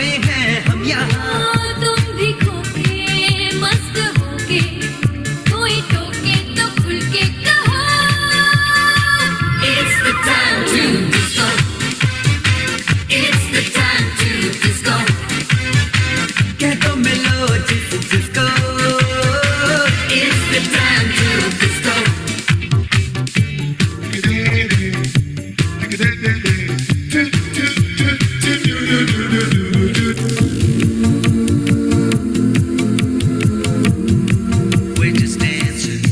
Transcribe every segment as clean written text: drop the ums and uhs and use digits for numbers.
खोए हैं हम यहाँ। तुम भी खो के मस्त होके कोई टोके तो खुल के कहो। It's the time to disco. It's the time to disco. कह दो मिलो जिसको। It's the time to disco. We're just dancing.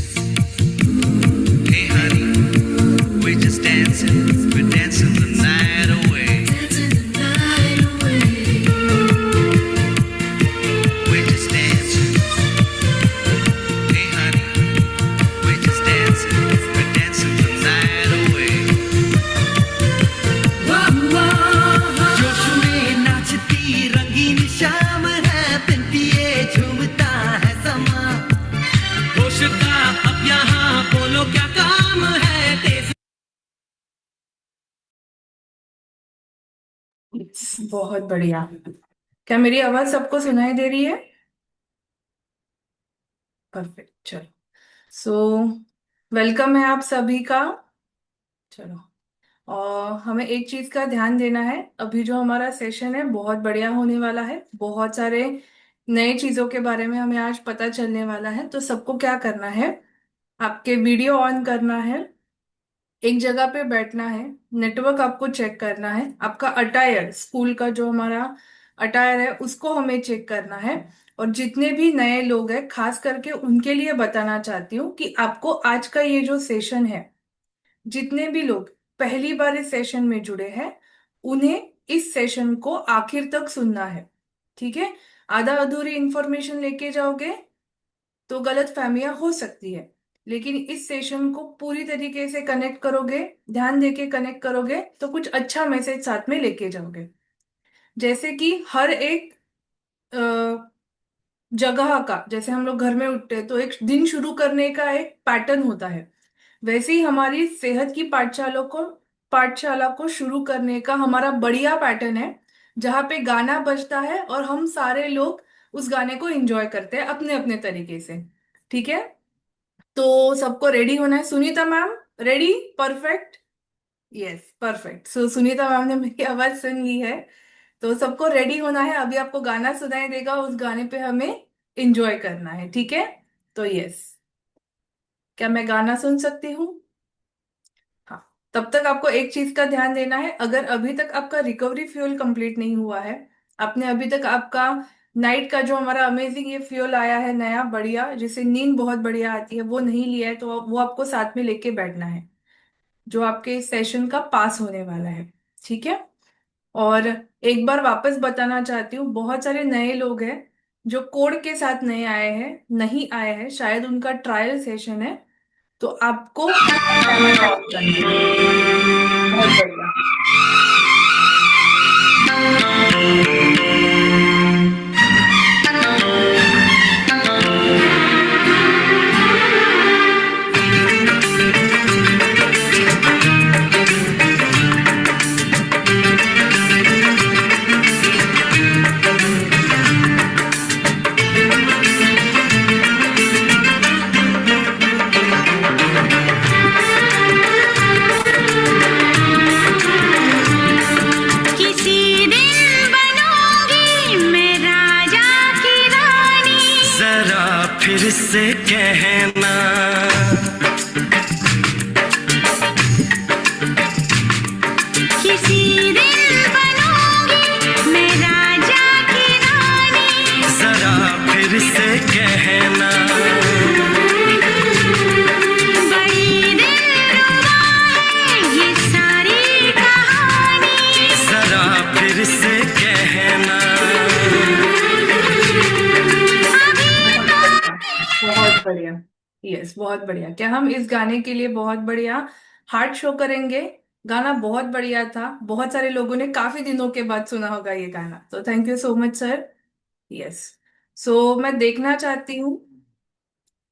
Hey honey, we're just dancing. We're dancing the night away. Dancing the night away. We're just dancing. Hey honey, we're just dancing. We're dancing the night away. जोश में नाचती रंगीन शाम है, बिन पिए झूमता है समा। होश का अब यहाँ बोलो क्या काम है, तेज बहुत बढ़िया। क्या मेरी आवाज सबको सुनाई दे रही है? परफेक्ट। चलो, सो वेलकम है आप सभी का। चलो, और हमें एक चीज का ध्यान देना है। अभी जो हमारा सेशन है बहुत बढ़िया होने वाला है। बहुत सारे नए चीजों के बारे में हमें आज पता चलने वाला है। तो सबको क्या करना है, आपके वीडियो ऑन करना है, एक जगह पे बैठना है, नेटवर्क आपको चेक करना है, आपका अटायर, स्कूल का जो हमारा अटायर है उसको हमें चेक करना है। और जितने भी नए लोग हैं खास करके उनके लिए बताना चाहती हूँ कि आपको आज का ये जो सेशन है, जितने भी लोग पहली बार इस सेशन में जुड़े हैं उन्हें इस सेशन को आखिर तक सुनना है। ठीक है? आधा अधूरी इंफॉर्मेशन लेके जाओगे तो गलत फहमियां हो सकती है, लेकिन इस सेशन को पूरी तरीके से कनेक्ट करोगे, ध्यान देके कनेक्ट करोगे तो कुछ अच्छा मैसेज साथ में लेके जाओगे। जैसे कि हर एक अ, जगह का, जैसे हम लोग घर में उठते हैं तो एक दिन शुरू करने का एक पैटर्न होता है, वैसे ही हमारी सेहत की पाठशाला को शुरू करने का हमारा बढ़िया पैटर्न है, जहाँ पे गाना बजता है और हम सारे लोग उस गाने को एंजॉय करते हैं अपने अपने तरीके से। ठीक है? तो सबको रेडी होना है। Sunita ma'am ready? Perfect. Yes, perfect. So Sunita ma'am ने मेरी आवाज सुन ली है। तो सबको रेडी होना है। अभी आपको गाना सुनाई देगा, उस गाने पे हमें एंजॉय करना है। ठीक है? तो यस, क्या मैं गाना सुन सकती हूँ? हाँ। तब तक आपको एक चीज का ध्यान देना है, अगर अभी तक आपका रिकवरी फ्यूल कंप्लीट नहीं हुआ है, आपने अभी तक आपका नाइट का जो हमारा अमेजिंग ये फ्यूल आया है नया बढ़िया, जिससे नींद बहुत बढ़िया आती है, वो नहीं लिया है तो वो आपको साथ में लेके बैठना है, जो आपके इस सेशन का पास होने वाला है। ठीक है? और एक बार वापस बताना चाहती हूँ, बहुत सारे नए लोग हैं जो कोड के साथ नए आए हैं, नहीं आए हैं, शायद उनका ट्रायल सेशन है, तो आपको कैमरा ऑफ करना है। बहुत बढ़िया। किसी दिन बनूंगी मैं राजा की रानी। जरा फिर से कहना। किसी दिन बनूंगी मैं राजा की रानी। जरा फिर से कहना। बड़ी दिलरुबा है ये सारी कहानी। जरा फिर से कहना। बहुत बढ़िया। यस, बहुत बढ़िया। क्या हम इस गाने के लिए बहुत बढ़िया हार्ट शो करेंगे? गाना बहुत बढ़िया था, बहुत सारे लोगों ने काफी दिनों के बाद सुना होगा ये गाना, तो thank you so much sir. Yes. So मैं देखना चाहती हूँ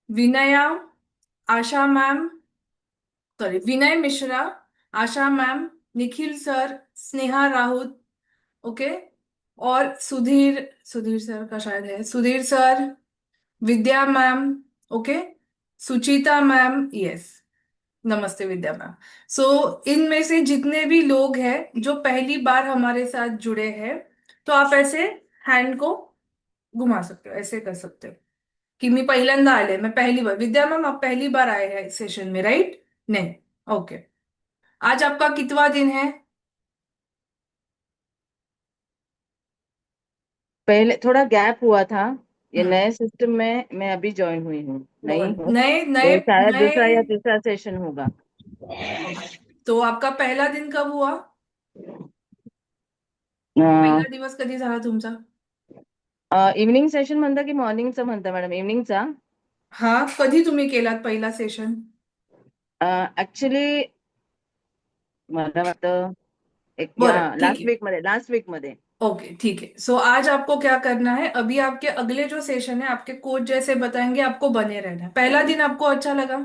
Vinaya, Asha ma'am, sorry Vinay Mishra, Asha ma'am, Nikhil sir, Sneha Rahul. Okay, और सुधीर सुधीर सर का शायद है, Sudhir sir, Vidya ma'am, okay, Suchita ma'am, yes, नमस्ते विद्या मैम। सो इनमें से जितने भी लोग हैं जो पहली बार हमारे साथ जुड़े हैं, तो आप ऐसे हैंड को घुमा सकते हो, ऐसे कर सकते हो कि मैं पहिल्यांदा आले, मैं पहली बार, विद्या मैम आप पहली बार आए हैं सेशन में, राइट? नहीं, ओके। आज आपका कितवा दिन है? पहले थोड़ा गैप हुआ था। ये हम्म। नए सिस्टम में मैं अभी ज्वाइन हुई हूँ, नई बहुत हूँ। नए नए तो शायद नए। दूसरा या तीसरा सेशन होगा। ओके, तो आपका पहला दिन कब हुआ? पहिला दिवस कधी झाला तुमचा? इव्हनिंग सेशन म्हणता की मॉर्निंगचं म्हणता मॅडम? इव्हनिंगचा. हा, कधी तुम्ही केलात पहिला सेशन? ऍक्च्युली मला वाटतं एक या बरं, ठीक है। लास्ट वीक मध्ये. ओके, ठीक है। सो आज आपको क्या करना है, अभी आपके अगले जो सेशन है आपके कोच जैसे बताएंगे, आपको बने रहना है। पहला दिन आपको अच्छा लगा?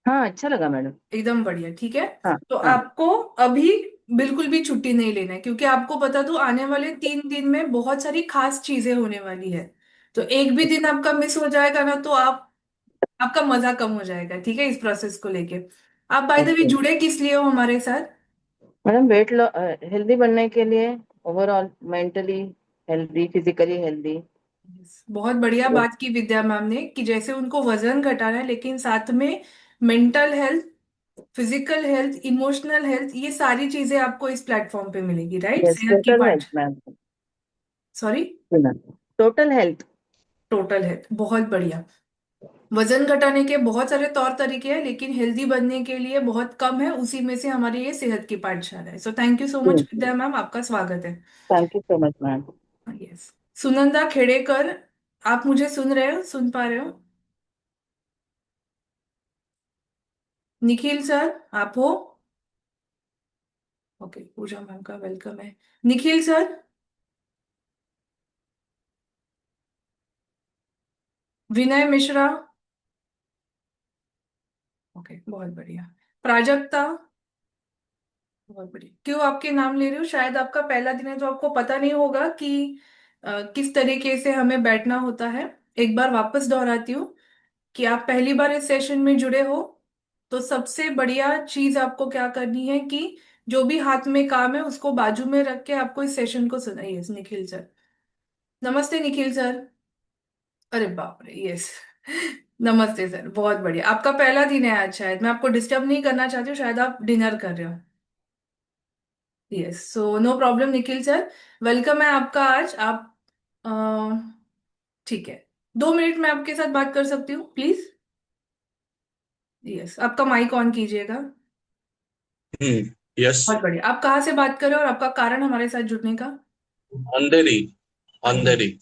हाँ, अच्छा लगा मैडम. एकदम बढ़िया, ठीक है। हाँ तो हाँ. आपको अभी बिल्कुल भी छुट्टी नहीं लेना है, क्योंकि आपको बता दूं आने वाले 3 दिन में बहुत सारी खास चीजें होने वाली है। तो एक भी दिन आपका मिस हो जाएगा ना, तो आपका मजा कम हो जाएगा, ठीक है, इस प्रोसेस को लेके। आप बाय द वे ओके जुड़े किस लिए हो हमारे साथ? मैडम, हेल्दी बनने के लिए, overall mentally healthy, physically healthy. Yes, बहुत बढ़िया बात की विद्या मैम ने कि जैसे उनको वजन घटाना है, लेकिन साथ में mental health, physical health, emotional health, ये सारी चीजें आपको इस प्लेटफॉर्म पे मिलेगी, राइट? यस, सेहत की टोटल पाठ, health ma'am. Sorry, total health. Total health, बहुत बढ़िया। वजन घटाने के बहुत सारे तौर तरीके हैं, लेकिन हेल्दी बनने के लिए बहुत कम है, उसी में से हमारी ये सेहत की पाठशाला है। So thank you so much Vidya ma'am, आपका स्वागत है। Thank you so much ma'am. Yes, Sunanda Khedekar, आप मुझे सुन रहे हो, सुन पा रहे हो? निखिल सर, आप हो? ओके, पूजा मैम का वेलकम है। निखिल सर, विनय मिश्रा, ओके, बहुत बढ़िया। प्राजक्ता, बहुत बढ़िया। क्यों आपके नाम ले रही हूँ, शायद आपका पहला दिन है तो आपको पता नहीं होगा कि किस तरीके से हमें बैठना होता है। एक बार वापस दोहराती हूँ कि आप पहली बार इस सेशन में जुड़े हो, तो सबसे बढ़िया चीज आपको क्या करनी है कि जो भी हाथ में काम है उसको बाजू में रख के आपको इस सेशन को सुना। यस, निखिल सर, नमस्ते निखिल सर। अरे बाप रे, यस, नमस्ते सर, बहुत बढ़िया। आपका पहला दिन है आज, शायद मैं आपको डिस्टर्ब नहीं करना चाहती हूँ, शायद आप डिनर कर रहे हो। Yes, so no problem Nikhil sir, welcome है आपका आज। आप अ, ठीक है, 2 मिनट में आपके साथ बात कर सकती हूँ प्लीज? यस, आपका माइक ऑन कीजिएगा। यस. बहुत बढ़िया। आप कहाँ से बात कर रहे हो और आपका कारण हमारे साथ जुड़ने का? अंधेरी. अंधेरी। अंधेरी.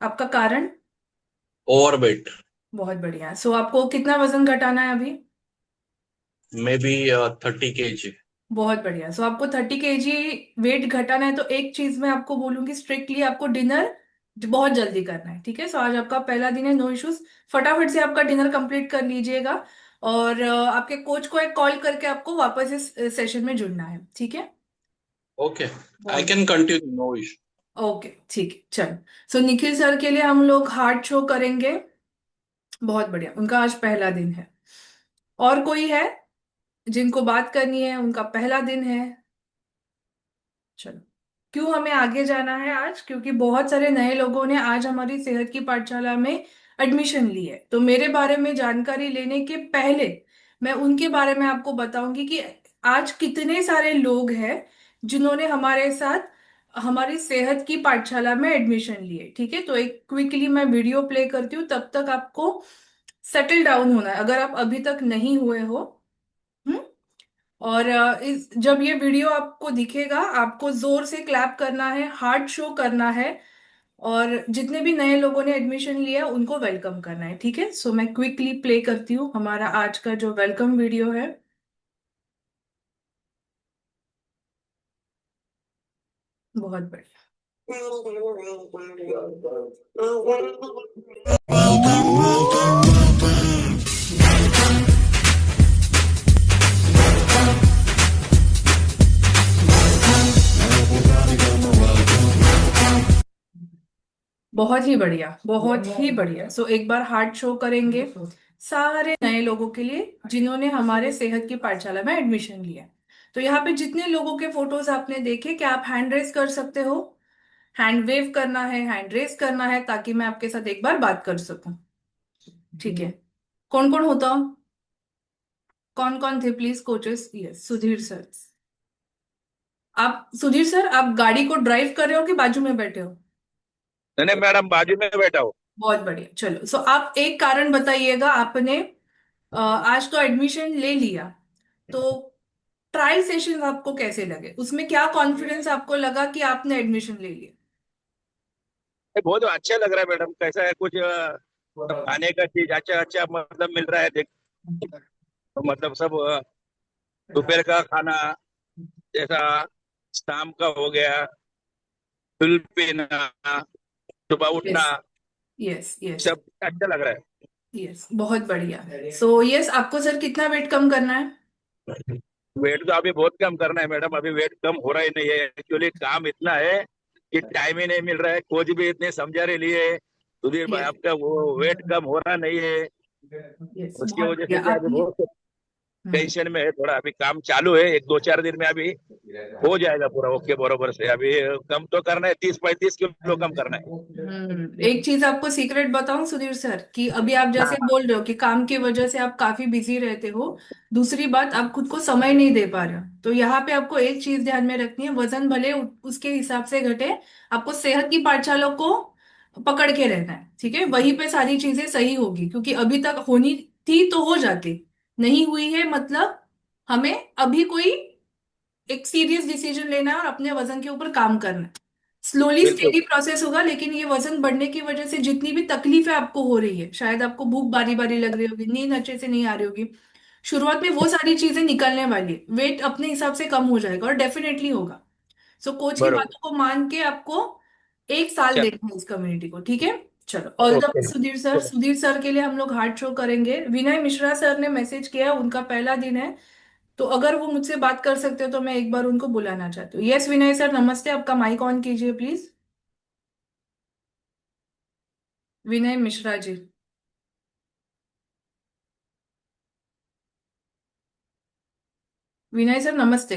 आपका कारण? ओवरवेट. बहुत बढ़िया। सो आपको कितना वजन घटाना है अभी? May be 30 kg. बहुत बढ़िया। सो आपको 30 kg वेट घटाना है, तो एक चीज मैं आपको बोलूंगी, स्ट्रिक्टली आपको डिनर बहुत जल्दी करना है, ठीक है? सो आज आपका पहला दिन है, नो इश्यूज, फटाफट से आपका डिनर कंप्लीट कर लीजिएगा। और आपके कोच को एक कॉल करके आपको वापस इस सेशन में जुड़ना है, ठीक है? ओके. आई बहुत can continue, no issue. Okay, ठीक है, चलो। सो निखिल सर के लिए हम लोग हार्ट शो करेंगे। बहुत बढ़िया, उनका आज पहला दिन है। और कोई है जिनको बात करनी है, उनका पहला दिन है? चलो। क्यों हमें आगे जाना है आज? क्योंकि बहुत सारे नए लोगों ने आज हमारी सेहत की पाठशाला में एडमिशन ली है। तो मेरे बारे में जानकारी लेने के पहले मैं उनके बारे में आपको बताऊंगी कि आज कितने सारे लोग हैं जिन्होंने हमारे साथ हमारी सेहत की पाठशाला में एडमिशन लिए, ठीक है? तो एक क्विकली मैं वीडियो प्ले करती हूँ, तब तक आपको सेटल डाउन होना है अगर आप अभी तक नहीं हुए हो। हम्म। और इस जब ये वीडियो आपको दिखेगा, आपको जोर से क्लैप करना है, हार्ट शो करना है, और जितने भी नए लोगों ने एडमिशन लिया उनको वेलकम करना है, ठीक है? सो मैं क्विकली प्ले करती हूँ हमारा आज का जो वेलकम वीडियो है। बहुत बढ़िया। बहुत ही बढ़िया, बहुत ही बढ़िया। सो एक बार हार्ट शो करेंगे सारे नए लोगों के लिए जिन्होंने हमारे सेहत की पाठशाला में एडमिशन लिया है। तो यहाँ पे जितने लोगों के फोटोज आपने देखे, क्या आप हैंड रेस कर सकते हो? हैंड वेव करना है, हैंड रेस करना है, ताकि मैं आपके साथ एक बार बात कर सकूं। ठीक है। कौन कौन होता? कौन कौन थे please? Coaches, yes, Sudhir sir. आप सुधीर सर, आप गाड़ी को ड्राइव कर रहे हो कि बाजू में बैठे हो? नहीं नहीं मैडम, बाजू में बैठा हूँ। बहुत बढ़िया। चलो, सो आप एक कारण बताइएगा। आपने आज तो एडमिशन ले लिया, तो ट्रायल सेशन आपको कैसे लगे? उसमें क्या कॉन्फिडेंस आपको लगा कि आपने एडमिशन ले लिया? बहुत अच्छा लग रहा है मैडम। कैसा है, कुछ खाने का चीज अच्छा अच्छा मतलब मिल रहा है, देख। तो मतलब सब दोपहर का खाना जैसा, शाम का हो गया, फुल पीना, सुबह उठना, यस, यस, यस, सब अच्छा लग रहा है। यस, बहुत बढ़िया। सो यस, आपको सर कितना वेट कम करना है? वेट तो अभी बहुत कम करना है मैडम। अभी वेट कम हो रहा ही नहीं है। एक्चुअली काम इतना है कि टाइम ही नहीं मिल रहा है। कोच भी इतने समझा रहे लिए सुधीर भाई, यस, आपका वो वेट कम हो रहा नहीं है। यस, उसकी बहुत वजह से बढ़िया क्या अभी आपने। बहुत हम्म। टेंशन में है थोड़ा। अभी काम चालू है, एक दो चार दिन में अभी हो जाएगा पूरा ओके बरोबर से। अभी कम तो करना है, 30-35 किलो कम करना है। एक चीज आपको सीक्रेट बताऊं सुधीर सर, कि अभी आप जैसे हाँ बोल रहे हो कि काम की वजह से आप काफी बिजी रहते हो, दूसरी बात आप खुद को समय नहीं दे पा रहे हो, तो यहाँ पे आपको एक चीज ध्यान में रखनी है। वजन भले उसके हिसाब से घटे, आपको सेहत की पाठशाला को पकड़ के रहना है। ठीक है, वहीं पे सारी चीजें सही होगी, क्योंकि अभी तक होनी थी तो हो जाती, नहीं हुई है मतलब हमें अभी कोई एक सीरियस डिसीजन लेना है और अपने वजन के ऊपर काम करना है। स्लोली बिल्कुल। स्टेडी प्रोसेस होगा, लेकिन ये वजन बढ़ने की वजह से जितनी भी तकलीफें आपको हो रही है, शायद आपको भूख बारी बारी लग रही होगी, नींद अच्छे से नहीं आ रही होगी, शुरुआत में वो सारी चीजें निकलने वाली है। वेट अपने हिसाब से कम हो जाएगा और डेफिनेटली होगा। सो कोच की बरोबर। बातों को मान के आपको एक साल चल। देना है इस कम्युनिटी को। ठीक है। चलो, all the okay. Best Sudhir sir. चलो। सुधीर सर के लिए हम लोग हार्ट शो करेंगे। विनय मिश्रा सर ने मैसेज किया, उनका पहला दिन है, तो अगर वो मुझसे बात कर सकते हो तो मैं एक बार उनको बुलाना चाहती हूँ। यस विनय सर, नमस्ते। आपका माइक ऑन कीजिए प्लीज। विनय मिश्रा जी। विनय सर नमस्ते।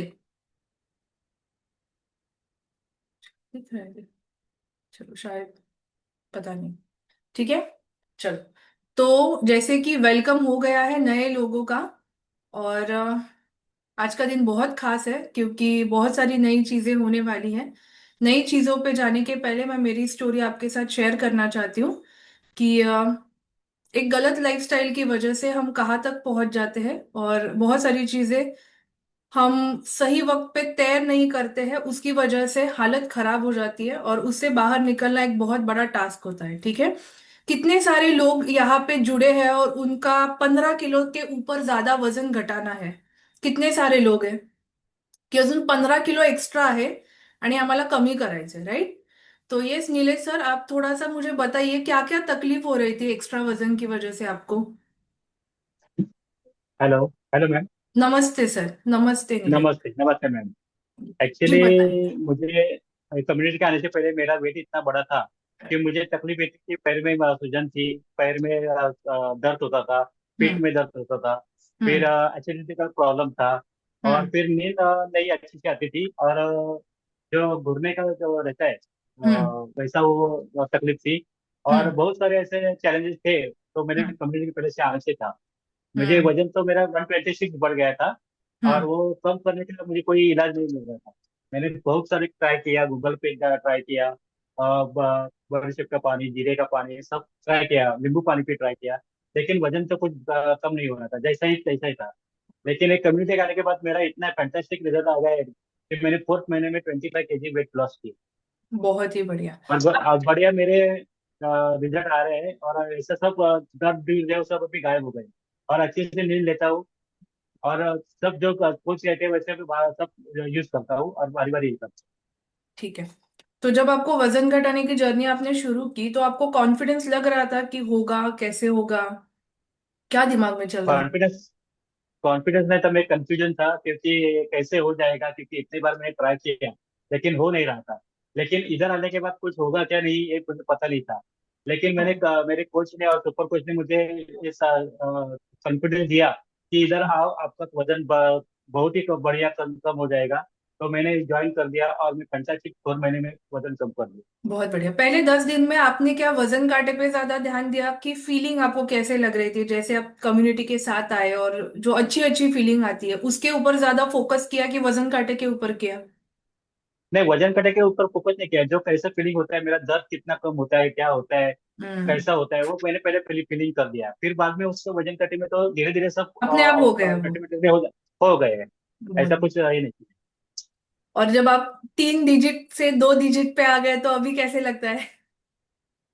दिख रहा है? चलो, शायद, पता नहीं। ठीक है। चलो, तो जैसे कि वेलकम हो गया है नए लोगों का, और आज का दिन बहुत खास है क्योंकि बहुत सारी नई चीजें होने वाली हैं। नई चीजों पे जाने के पहले मैं मेरी स्टोरी आपके साथ शेयर करना चाहती हूँ कि एक गलत लाइफस्टाइल की वजह से हम कहाँ तक पहुंच जाते हैं, और बहुत सारी चीजें हम सही वक्त पे तय नहीं करते हैं, उसकी वजह से हालत खराब हो जाती है, और उससे बाहर निकलना एक बहुत बड़ा टास्क होता है। ठीक है। कितने सारे लोग यहाँ पे जुड़े हैं और उनका 15 किलो के ऊपर ज्यादा वजन घटाना है? कितने सारे लोग हैं की अजून 15 किलो एक्स्ट्रा आहे आणि आम्हाला कमी करायचंय, राइट? तो यस नीलेश सर, आप थोड़ा सा मुझे बताइए क्या क्या तकलीफ हो रही थी एक्स्ट्रा वजन की वजह से आपको? हेलो। Hello ma'am. नमस्ते सर, नमस्ते नीलेश। नमस्ते नमस्ते मैम। जी एक्चुअली बताइए। मुझे कम्युनिटी के आने से पहले मेरा वेट इतना बड़ा था कि मुझे तकलीफ ये थी कि पैर में सूजन थी, पैर में दर्द होता था, पीठ हम्म। में दर्द होता था, फिर हम्म। एसिडिटी का प्रॉब्लम था, और हम्म। फिर नींद नहीं अच्छी से आती थी, और जो घुटने का जो रहता है हम्म। वैसा वो तकलीफ थी। और हम्म। बहुत सारे ऐसे चैलेंजेस थे। तो मेरे हम्म। कम्युनिटी के पहले से आने से था। मुझे हम्म। वजन तो मेरा 126 बढ़ गया था, और हम्म। वो कम करने के लिए मुझे कोई इलाज नहीं मिल रहा था। मैंने बहुत सारे ट्राई किया, गूगल पे ट्राई किया, बड़ीशेप का पानी, जीरे का पानी, सब ट्राई किया, नींबू पानी पे ट्राई किया, लेकिन वजन तो कुछ कम नहीं हो रहा था, जैसा ही तैसा ही था। लेकिन एक कम्युनिटी आने के बाद मेरा इतना फैंटास्टिक रिजल्ट आ गया है कि मैंने 4th महीने में 25 kg वेट लॉस किया। बहुत ही बढ़िया। और बढ़िया मेरे रिजल्ट आ रहे हैं, और ऐसा सब दर्द भी जो सब अभी गायब हो गए, और अच्छे से नींद लेता हूँ, और सब जो कोच कहते हैं वैसे भी सब यूज करता हूँ, और बारी बारी यूज करता ठीक है। तो जब आपको वजन घटाने की जर्नी आपने शुरू की, तो आपको कॉन्फिडेंस लग रहा था कि होगा, कैसे होगा, क्या दिमाग में चल हूँ। रहा था? कॉन्फिडेंस कॉन्फिडेंस में तो मैं कंफ्यूजन था, क्योंकि कैसे हो जाएगा, क्योंकि इतनी बार मैंने ट्राई किया लेकिन हो नहीं रहा था। लेकिन इधर आने के बाद कुछ होगा क्या नहीं ये मुझे पता नहीं था। लेकिन मेरे कोच ने और सुपर कोच ने मुझे इस कॉन्फिडेंस दिया कि इधर आओ, आपका वजन बहुत ही बढ़िया कम कम हो जाएगा। तो मैंने ज्वाइन कर दिया और मैं फंटास्टिक 4 महीने में वजन कम कर दिया। बहुत बढ़िया। पहले 10 दिन में आपने क्या वजन काटे पे ज्यादा ध्यान दिया? आपकी फीलिंग आपको कैसे लग रही थी जैसे आप कम्युनिटी के साथ आए, और जो अच्छी अच्छी फीलिंग आती है उसके ऊपर ज्यादा फोकस किया कि वजन काटे के ऊपर किया? नहीं, वजन कटे के ऊपर फोकस नहीं किया। जो कैसा फीलिंग होता है, मेरा दर्द कितना कम होता है, क्या होता है, हम्म। कैसा होता है, वो मैंने पहले फीलिंग कर दिया। फिर बाद में उसको वजन कटे में तो धीरे धीरे सब अपने आप हो गया वो। ऑटोमेटिकली हो गए हैं। बहुत ऐसा बढ़िया। कुछ है ही नहीं। और जब आप 3 डिजिट से 2 डिजिट पे आ गए तो अभी कैसे लगता है?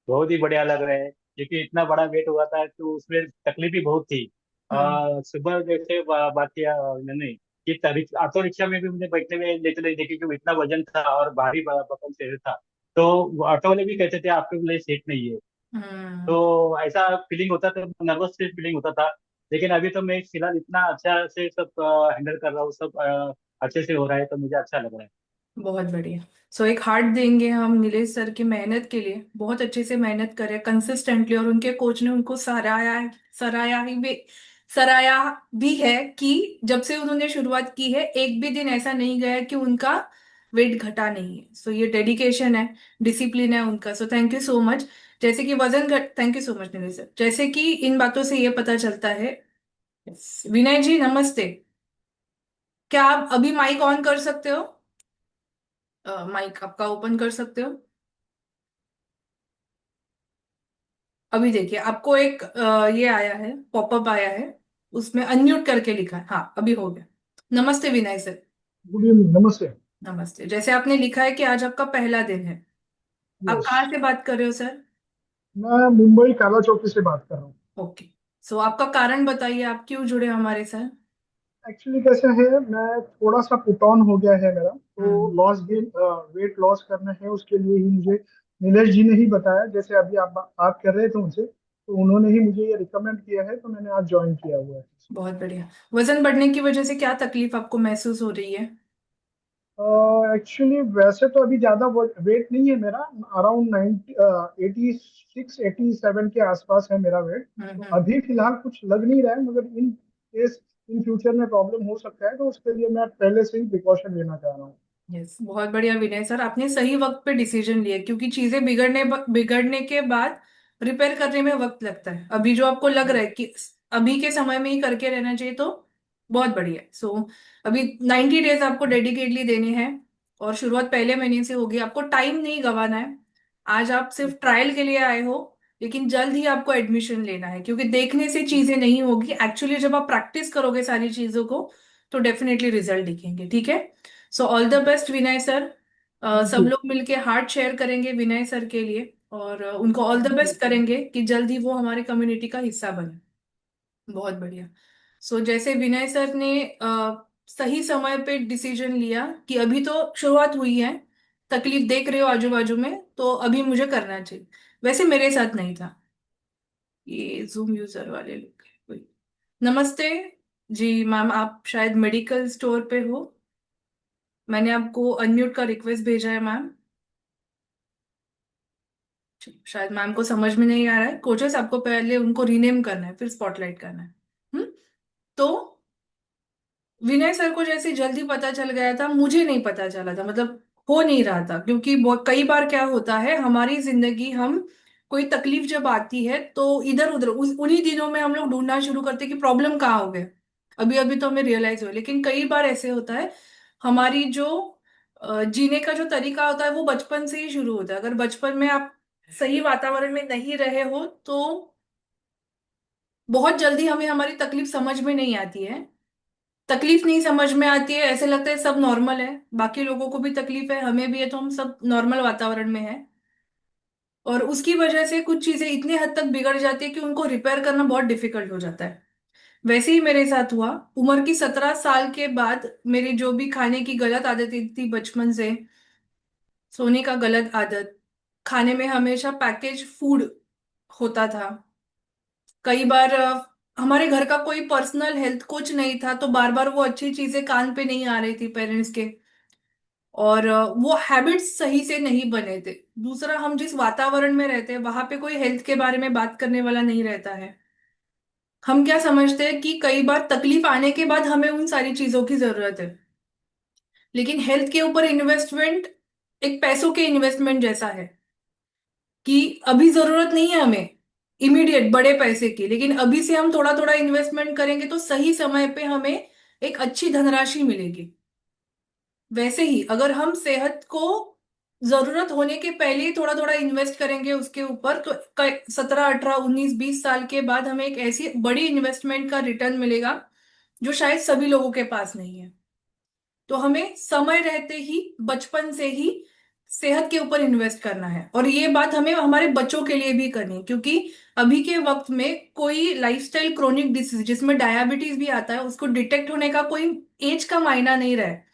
बहुत ही बढ़िया लग रहा है, क्योंकि इतना बड़ा वेट हुआ था तो उसमें तकलीफ भी बहुत थी। हम्म। सुबह जैसे बात किया मैंने कि ऑटो रिक्शा में भी मुझे बैठने में लेते नहीं देखी, क्योंकि इतना वजन था और भारी भरकम शरीर था। तो ऑटो वाले भी कहते थे आपके लिए सीट नहीं है। हम्म। तो ऐसा फीलिंग होता था, नर्वस फीलिंग होता था। लेकिन अभी तो मैं फिलहाल इतना अच्छा से सब हैंडल कर रहा हूँ, सब अच्छे से हो रहा है, तो मुझे अच्छा लग रहा है। बहुत बढ़िया। सो एक हार्ट देंगे हम नीलेश सर की मेहनत के लिए। बहुत अच्छे से मेहनत करे कंसिस्टेंटली, और उनके कोच ने उनको सराया ही भी सराया भी है कि जब से उन्होंने शुरुआत की है एक भी दिन ऐसा नहीं गया कि उनका वेट घटा नहीं है। सो ये डेडिकेशन है, डिसिप्लिन है उनका। So thank you so much. जैसे कि वजन घट thank you so much Nilesh sir. जैसे कि इन बातों से ये पता चलता है। Yes. विनय जी नमस्ते। क्या आप अभी माइक ऑन कर सकते हो? माइक आपका ओपन कर सकते हो? अभी देखिए आपको एक ये आया है, पॉपअप आया है, उसमें अनम्यूट करके लिखा है। हाँ अभी हो गया। नमस्ते विनय सर। गुड इवनिंग, नमस्ते। नमस्ते। जैसे आपने लिखा है कि आज आपका पहला दिन है, आप यस, कहाँ से बात कर रहे हो सर? मैं मुंबई काला चौकी से बात कर रहा हूँ। ओके। सो आपका कारण बताइए, आप क्यों जुड़े हमारे साथ? एक्चुअली कैसे है, मैं थोड़ा सा पुट ऑन हो गया है मेरा, तो हम्म। लॉस गेन वेट लॉस करना है, उसके लिए ही मुझे नीलेश जी ने ही बताया। जैसे अभी आप बात कर रहे थे उनसे, तो उन्होंने ही मुझे ये रिकमेंड किया है, तो मैंने आज ज्वाइन किया हुआ है। बहुत बढ़िया। वजन बढ़ने की वजह से क्या तकलीफ आपको महसूस हो रही है? एक्चुअली वैसे तो अभी ज्यादा वेट नहीं है मेरा, अराउंड 86 87 के आसपास है मेरा वेट। तो हम्म। अभी फिलहाल कुछ लग नहीं रहा है, मगर इन केस इन फ्यूचर में प्रॉब्लम हो सकता है, तो उसके लिए मैं पहले से ही प्रिकॉशन लेना चाह रहा हूँ। यस, बहुत बढ़िया विनय सर। आपने सही वक्त पे डिसीजन लिया, क्योंकि चीजें बिगड़ने के बाद रिपेयर करने में वक्त लगता है। अभी जो आपको लग रहा है कि अभी के समय में ही करके रहना चाहिए, तो बहुत बढ़िया। सो अभी 90 डेज आपको डेडिकेटली देने हैं, और शुरुआत पहले महीने से होगी। आपको टाइम नहीं गंवाना है। आज आप सिर्फ ट्रायल के लिए आए हो, लेकिन जल्द ही आपको एडमिशन लेना है, क्योंकि देखने से चीजें नहीं होगी। एक्चुअली जब आप प्रैक्टिस करोगे सारी चीजों को, तो डेफिनेटली रिजल्ट दिखेंगे। ठीक है? So all the best Vinay sir. Thank सब यू। लोग मिलके हार्ट शेयर करेंगे विनय सर के लिए, और उनको all the thank you. Best करेंगे कि जल्द ही वो हमारे कम्युनिटी का हिस्सा बने। बहुत बढ़िया। सो जैसे विनय सर ने सही समय पे डिसीजन लिया कि अभी तो शुरुआत हुई है, तकलीफ देख रहे हो आजू बाजू में, तो अभी मुझे करना चाहिए। वैसे मेरे साथ नहीं था। ये जूम यूजर वाले लोग हैं कोई। नमस्ते जी मैम, आप शायद मेडिकल स्टोर पे हो। मैंने आपको अनम्यूट का रिक्वेस्ट भेजा है मैम। शायद मैम को समझ में नहीं आ रहा है। कोचेस आपको पहले उनको रीनेम करना है, फिर स्पॉटलाइट करना है। तो विनय सर को जैसे जल्दी पता चल गया था, मुझे नहीं पता चला था, मतलब हो नहीं रहा था। क्योंकि बहुत कई बार क्या होता है हमारी जिंदगी, हम कोई तकलीफ जब आती है तो इधर उधर उन्हीं दिनों में हम लोग ढूंढना शुरू करते हैं कि प्रॉब्लम कहाँ हो गया। अभी अभी तो हमें रियलाइज हुआ, लेकिन कई बार ऐसे होता है हमारी जो जीने का जो तरीका होता है वो बचपन से ही शुरू होता है। अगर बचपन में आप सही वातावरण में नहीं रहे हो, तो बहुत जल्दी हमें हमारी तकलीफ समझ में नहीं आती है। तकलीफ नहीं समझ में आती है, ऐसे लगता है सब नॉर्मल है, बाकी लोगों को भी तकलीफ है, हमें भी है, तो हम सब नॉर्मल वातावरण में है। और उसकी वजह से कुछ चीजें इतने हद तक बिगड़ जाती है कि उनको रिपेयर करना बहुत डिफिकल्ट हो जाता है। वैसे ही मेरे साथ हुआ। उम्र की 17 साल के बाद मेरी जो भी खाने की गलत आदतें थी बचपन से, सोने का गलत आदत, खाने में हमेशा पैकेज फूड होता था। कई बार हमारे घर का कोई पर्सनल हेल्थ कोच नहीं था, तो बार बार वो अच्छी चीजें कान पे नहीं आ रही थी पेरेंट्स के। और वो हैबिट्स सही से नहीं बने थे। दूसरा, हम जिस वातावरण में रहते हैं वहां पे कोई हेल्थ के बारे में बात करने वाला नहीं रहता है। हम क्या समझते हैं कि कई बार तकलीफ आने के बाद हमें उन सारी चीजों की जरूरत है, लेकिन हेल्थ के ऊपर इन्वेस्टमेंट एक पैसों के इन्वेस्टमेंट जैसा है कि अभी जरूरत नहीं है हमें इमीडिएट बड़े पैसे की, लेकिन अभी से हम थोड़ा थोड़ा इन्वेस्टमेंट करेंगे तो सही समय पे हमें एक अच्छी धनराशि मिलेगी। वैसे ही अगर हम सेहत को जरूरत होने के पहले ही थोड़ा थोड़ा इन्वेस्ट करेंगे उसके ऊपर, तो 17, 18, 19, 20 साल के बाद हमें एक ऐसी बड़ी इन्वेस्टमेंट का रिटर्न मिलेगा जो शायद सभी लोगों के पास नहीं है। तो हमें समय रहते ही बचपन से ही सेहत के ऊपर इन्वेस्ट करना है, और ये बात हमें हमारे बच्चों के लिए भी करनी है, क्योंकि अभी के वक्त में कोई लाइफस्टाइल क्रोनिक डिसीज जिसमें डायबिटीज भी आता है उसको डिटेक्ट होने का कोई एज का मायना नहीं रहा है।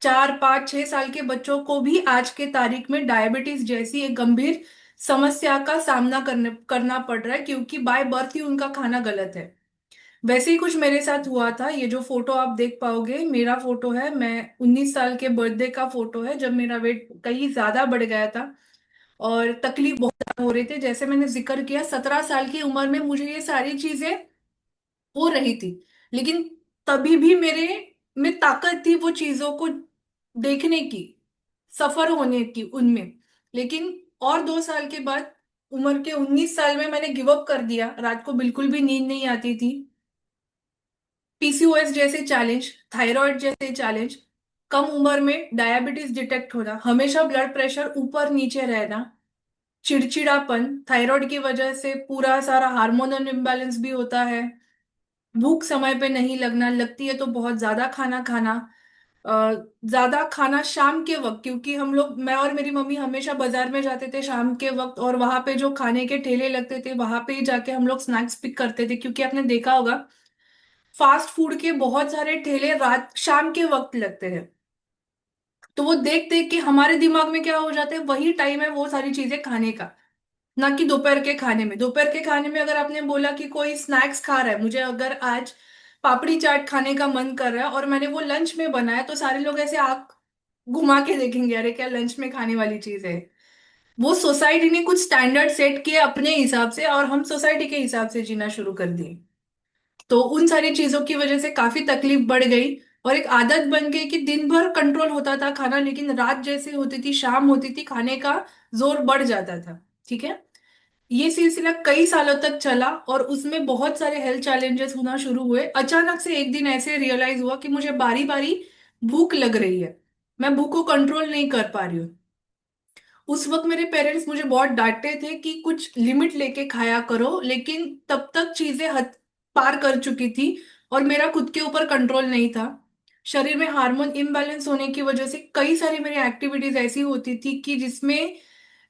4, 5, 6 साल के बच्चों को भी आज के तारीख में डायबिटीज जैसी एक गंभीर समस्या का सामना करना पड़ रहा है, क्योंकि बाय बर्थ ही उनका खाना गलत है। वैसे ही कुछ मेरे साथ हुआ था। ये जो फोटो आप देख पाओगे मेरा फोटो है, मैं 19 साल के बर्थडे का फोटो है जब मेरा वेट कहीं ज्यादा बढ़ गया था और तकलीफ बहुत ज्यादा हो रही थी। जैसे मैंने जिक्र किया, 17 साल की उम्र में मुझे ये सारी चीजें हो रही थी, लेकिन तभी भी मेरे में ताकत थी वो चीजों को देखने की, सफर होने की उनमें। लेकिन और 2 साल के बाद उम्र के 19 साल में मैंने गिव अप कर दिया। रात को बिल्कुल भी नींद नहीं आती थी। पीसीओएस जैसे चैलेंज, थायराइड जैसे चैलेंज, कम उम्र में डायबिटीज डिटेक्ट होना, हमेशा ब्लड प्रेशर ऊपर नीचे रहना, चिड़चिड़ापन, थायराइड की वजह से पूरा सारा हार्मोनल इम्बैलेंस भी होता है, भूख समय पे नहीं लगना, लगती है तो बहुत ज्यादा खाना खाना, ज्यादा खाना शाम के वक्त, क्योंकि हम लोग, मैं और मेरी मम्मी हमेशा बाजार में जाते थे शाम के वक्त, और वहां पे जो खाने के ठेले लगते थे वहां पे ही जाके हम लोग स्नैक्स पिक करते थे, क्योंकि आपने देखा होगा फास्ट फूड के बहुत सारे ठेले रात शाम के वक्त लगते हैं। तो वो देख देख के हमारे दिमाग में क्या हो जाता है, वही टाइम है वो सारी चीजें खाने का, ना कि दोपहर के खाने में। दोपहर के खाने में अगर आपने बोला कि कोई स्नैक्स खा रहा है, मुझे अगर आज पापड़ी चाट खाने का मन कर रहा है और मैंने वो लंच में बनाया, तो सारे लोग ऐसे आंख घुमा के देखेंगे, अरे क्या लंच में खाने वाली चीज है। वो सोसाइटी ने कुछ स्टैंडर्ड सेट किए अपने हिसाब से और हम सोसाइटी के हिसाब से जीना शुरू कर दिए। तो उन सारी चीजों की वजह से काफी तकलीफ बढ़ गई, और एक आदत बन गई कि दिन भर कंट्रोल होता था खाना, लेकिन रात जैसे होती थी, शाम होती थी, खाने का जोर बढ़ जाता था। ठीक है। ये सिलसिला कई सालों तक चला और उसमें बहुत सारे हेल्थ चैलेंजेस होना शुरू हुए। अचानक से एक दिन ऐसे रियलाइज हुआ कि मुझे बारी बारी भूख लग रही है, मैं भूख को कंट्रोल नहीं कर पा रही हूँ। उस वक्त मेरे पेरेंट्स मुझे बहुत डांटते थे कि कुछ लिमिट लेके खाया करो, लेकिन तब तक चीजें हद पार कर चुकी थी और मेरा खुद के ऊपर कंट्रोल नहीं था। शरीर में हार्मोन इम्बैलेंस होने की वजह से कई सारी मेरी एक्टिविटीज ऐसी होती थी कि जिसमें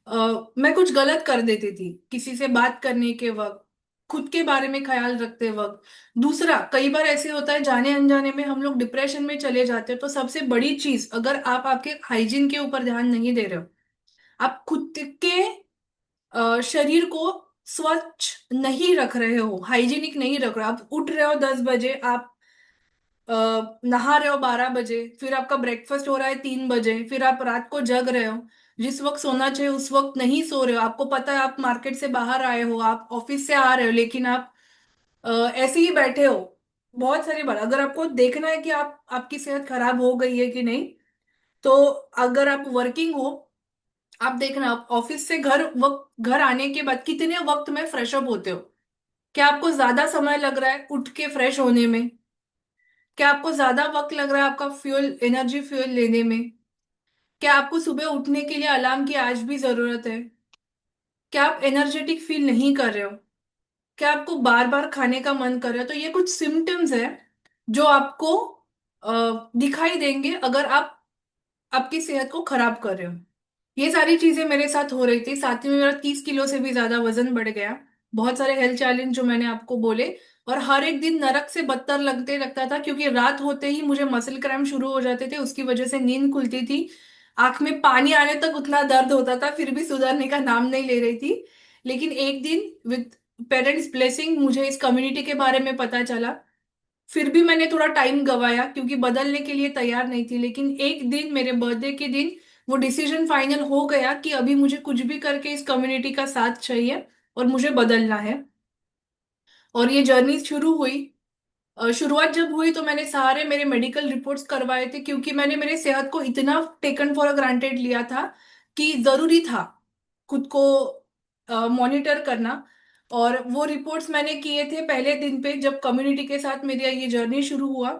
मैं कुछ गलत कर देती थी, किसी से बात करने के वक्त, खुद के बारे में ख्याल रखते वक्त। दूसरा, कई बार ऐसे होता है जाने अनजाने में हम लोग डिप्रेशन में चले जाते हैं। तो सबसे बड़ी चीज, अगर आप आपके हाइजीन के ऊपर ध्यान नहीं दे रहे हो, आप खुद के शरीर को स्वच्छ नहीं रख रहे हो, हाइजीनिक नहीं रख रहे हो, आप उठ रहे हो 10 बजे, आप नहा रहे हो 12 बजे, फिर आपका ब्रेकफास्ट हो रहा है 3 बजे, फिर आप रात को जग रहे हो, जिस वक्त सोना चाहिए उस वक्त नहीं सो रहे हो। आपको पता है आप मार्केट से बाहर आए हो, आप ऑफिस से आ रहे हो, लेकिन आप ऐसे ही बैठे हो। बहुत सारी बार अगर आपको देखना है कि आप आपकी सेहत खराब हो गई है कि नहीं, तो अगर आप वर्किंग हो, आप देखना आप ऑफिस से घर आने के बाद कितने वक्त में फ्रेश अप होते हो। क्या आपको ज्यादा समय लग रहा है उठ के फ्रेश होने में? क्या आपको ज्यादा वक्त लग रहा है आपका फ्यूल, एनर्जी फ्यूल लेने में? क्या आपको सुबह उठने के लिए अलार्म की आज भी जरूरत है? क्या आप एनर्जेटिक फील नहीं कर रहे हो? क्या आपको बार बार खाने का मन कर रहा है? तो ये कुछ सिम्टम्स है जो आपको दिखाई देंगे अगर आप आपकी सेहत को खराब कर रहे हो। ये सारी चीजें मेरे साथ हो रही थी, साथ ही में मेरा 30 किलो से भी ज्यादा वजन बढ़ गया। बहुत सारे हेल्थ चैलेंज जो मैंने आपको बोले, और हर एक दिन नरक से बदतर लगते लगता था, क्योंकि रात होते ही मुझे मसल क्रैम्प शुरू हो जाते थे, उसकी वजह से नींद खुलती थी, आंख में पानी आने तक उतना दर्द होता था, फिर भी सुधरने का नाम नहीं ले रही थी। लेकिन एक दिन विद पेरेंट्स ब्लेसिंग मुझे इस कम्युनिटी के बारे में पता चला, फिर भी मैंने थोड़ा टाइम गवाया क्योंकि बदलने के लिए तैयार नहीं थी, लेकिन एक दिन मेरे बर्थडे के दिन वो डिसीजन फाइनल हो गया कि अभी मुझे कुछ भी करके इस कम्युनिटी का साथ चाहिए और मुझे बदलना है। और ये जर्नी शुरू हुई। शुरुआत जब हुई तो मैंने सारे मेरे मेडिकल रिपोर्ट्स करवाए थे, क्योंकि मैंने मेरे सेहत को इतना टेकन फॉर ग्रांटेड लिया था कि जरूरी था खुद को मॉनिटर करना। और वो रिपोर्ट्स मैंने किए थे पहले दिन पे जब कम्युनिटी के साथ मेरा ये जर्नी शुरू हुआ।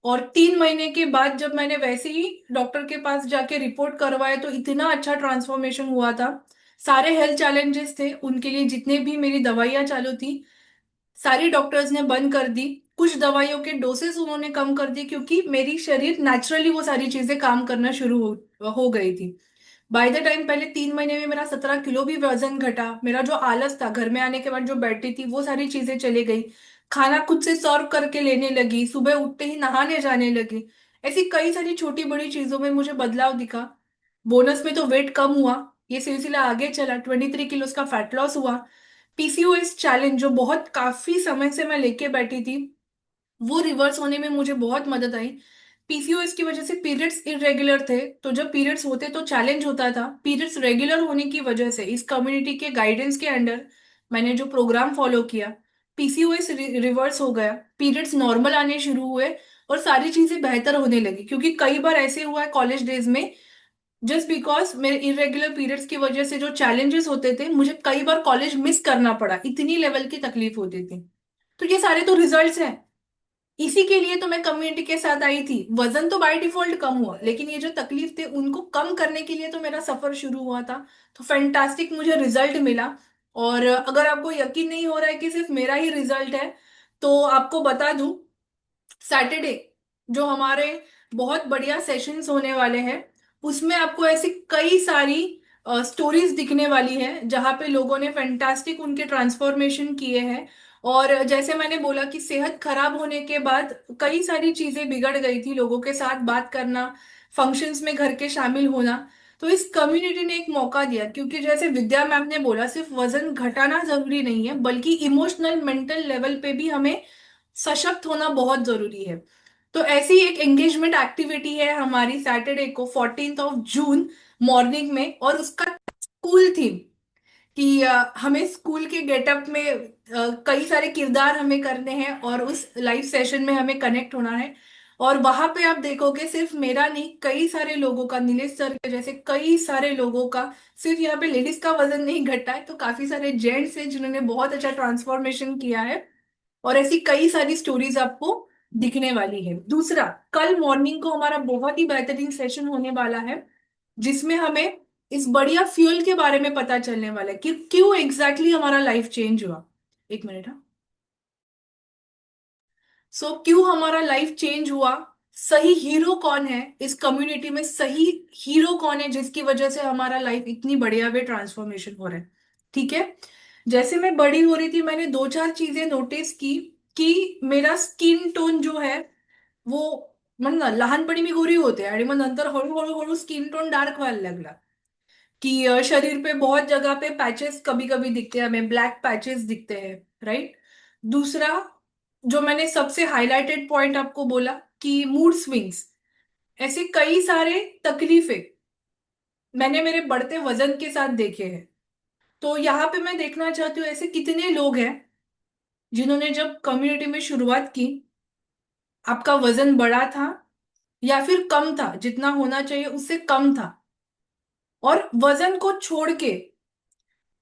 और 3 महीने के बाद जब मैंने वैसे ही डॉक्टर के पास जाके रिपोर्ट करवाए तो इतना अच्छा ट्रांसफॉर्मेशन हुआ था। सारे हेल्थ चैलेंजेस थे उनके लिए, जितने भी मेरी दवाइयाँ चालू थी सारी डॉक्टर्स ने बंद कर दी। कुछ दवाइयों के डोसेस उन्होंने कम कर दिए क्योंकि मेरी शरीर नेचुरली वो सारी चीजें काम करना शुरू हो गई थी। बाय द टाइम पहले 3 महीने में मेरा 17 किलो भी वजन घटा। मेरा जो आलस था, घर में आने के बाद जो बैठती थी, वो सारी चीजें चली गई। खाना खुद से सर्व करके लेने लगी, सुबह उठते ही नहाने जाने लगी। ऐसी कई सारी छोटी बड़ी चीजों में मुझे बदलाव दिखा। बोनस में तो वेट कम हुआ। ये सिलसिला आगे चला, 23 किलो का फैट लॉस हुआ। पीसीओएस चैलेंज जो बहुत काफी समय से मैं लेके बैठी थी, वो रिवर्स होने में मुझे बहुत मदद आई। पीसीओएस की वजह से पीरियड्स इरेगुलर थे, तो जब पीरियड्स होते तो चैलेंज होता था। पीरियड्स रेगुलर होने की वजह से इस कम्युनिटी के गाइडेंस के अंडर मैंने जो प्रोग्राम फॉलो किया, पीसीओएस रिवर्स हो गया, पीरियड्स नॉर्मल आने शुरू हुए और सारी चीजें बेहतर होने लगी। क्योंकि कई बार ऐसे हुआ है कॉलेज डेज में, जस्ट बिकॉज मेरे इरेगुलर पीरियड्स की वजह से जो चैलेंजेस होते थे, मुझे कई बार कॉलेज मिस करना पड़ा, इतनी लेवल की तकलीफ होती थी। तो ये सारे तो रिजल्ट्स हैं। इसी के लिए तो मैं कम्युनिटी के साथ आई थी। वजन तो बाय डिफॉल्ट कम हुआ, लेकिन ये जो तकलीफ थे उनको कम करने के लिए तो मेरा सफर शुरू हुआ था। तो फैंटास्टिक मुझे रिजल्ट मिला। और अगर आपको यकीन नहीं हो रहा है कि सिर्फ मेरा ही रिजल्ट है, तो आपको बता दूं, सैटरडे जो हमारे बहुत बढ़िया सेशंस होने वाले हैं, उसमें आपको ऐसी कई सारी स्टोरीज दिखने वाली है जहाँ पे लोगों ने फैंटास्टिक उनके ट्रांसफॉर्मेशन किए हैं। और जैसे मैंने बोला कि सेहत खराब होने के बाद कई सारी चीजें बिगड़ गई थी, लोगों के साथ बात करना, फंक्शंस में घर के शामिल होना। तो इस कम्युनिटी ने एक मौका दिया, क्योंकि जैसे विद्या मैम ने बोला, सिर्फ वजन घटाना जरूरी नहीं है, बल्कि इमोशनल मेंटल लेवल पे भी हमें सशक्त होना बहुत जरूरी है। तो ऐसी एक एंगेजमेंट एक्टिविटी है हमारी सैटरडे को 14 जून मॉर्निंग में, और उसका स्कूल थीम कि हमें स्कूल के गेटअप में कई सारे किरदार हमें करने हैं और उस लाइव सेशन में हमें कनेक्ट होना है। और वहां पे आप देखोगे सिर्फ मेरा नहीं, कई सारे लोगों का, नीलेश सर के जैसे कई सारे लोगों का, सिर्फ यहाँ पे लेडीज का वजन नहीं घटा है, तो काफी सारे जेंट्स हैं जिन्होंने बहुत अच्छा ट्रांसफॉर्मेशन किया है। और ऐसी कई सारी स्टोरीज आपको दिखने वाली है। दूसरा, कल मॉर्निंग को हमारा बहुत ही बेहतरीन सेशन होने वाला है, जिसमें हमें इस बढ़िया फ्यूल के बारे में पता चलने वाला है कि क्यों एग्जैक्टली हमारा लाइफ चेंज हुआ। एक मिनट, हाँ। क्यों हमारा लाइफ चेंज हुआ, सही हीरो कौन है इस कम्युनिटी में, सही हीरो कौन है जिसकी वजह से हमारा लाइफ इतनी बढ़िया वे ट्रांसफॉर्मेशन हो रहा है। ठीक है। जैसे मैं बड़ी हो रही थी, मैंने दो चार चीजें नोटिस की कि मेरा स्किन टोन जो है वो, मतलब लहानपणी मी गोरी होते आणि मग नंतर हळूहळू हळू स्किन टोन डार्क व्हायला लागला। कि शरीर पे बहुत जगह पे पैचेस कभी कभी दिखते हैं, हमें ब्लैक पैचेस दिखते हैं, राइट। दूसरा, जो मैंने सबसे हाईलाइटेड पॉइंट आपको बोला कि मूड स्विंग्स, ऐसे कई सारे तकलीफें मैंने मेरे बढ़ते वजन के साथ देखे हैं। तो यहाँ पे मैं देखना चाहती हूँ ऐसे कितने लोग हैं जिन्होंने जब कम्युनिटी में शुरुआत की, आपका वजन बढ़ा था या फिर कम था, जितना होना चाहिए उससे कम था, और वजन को छोड़ के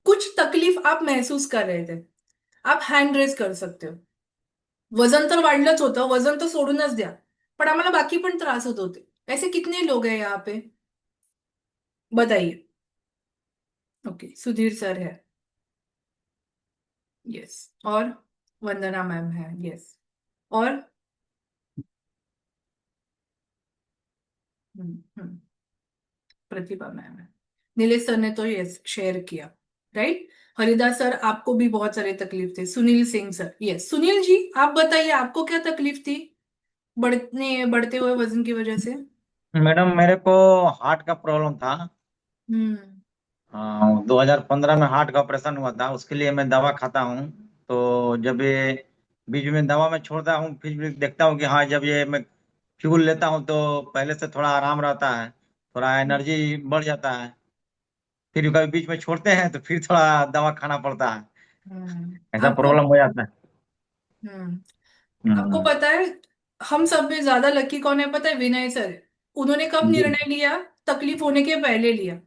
कुछ तकलीफ आप महसूस कर रहे थे, आप हँड रेज कर सकते हो। वजन तर वाढलंच होतं, वजन तर सोडूनच द्या, पण आम्हाला बाकी पण त्रास होत होते। ऐसे कितने लोग हैं यहाँ पे, बताइए। ओके, सुधीर सर है, यस। और वंदना मैम है, यस। और हम्म, प्रतिभा मैम है। नीलेश सर ने तो यस शेयर किया, राइट। हरिदास सर, आपको भी बहुत सारे तकलीफ थे। Sunil Singh sir, yes. सुनील जी, आप बताइए आपको क्या तकलीफ थी बढ़ते हुए वजन की वजह से। मैडम मेरे को हार्ट का प्रॉब्लम था। हम्म। 2015 में हार्ट का ऑपरेशन हुआ था, उसके लिए मैं दवा खाता हूँ। तो जब ये बीच में दवा मैं छोड़ता हूँ, फिर भी देखता हूँ कि हाँ, जब ये मैं फ्यूल लेता हूँ तो पहले से थोड़ा आराम रहता है, थोड़ा एनर्जी बढ़ जाता है। फिर कभी बीच में छोड़ते हैं तो फिर थोड़ा दवा खाना पड़ता है, ऐसा आपको प्रॉब्लम हो जाता है। हम्म आपको हम्म। पता है हम सब में ज्यादा लकी कौन है पता है? विनय सर। उन्होंने कब जी। निर्णय लिया? तकलीफ होने के पहले लिया।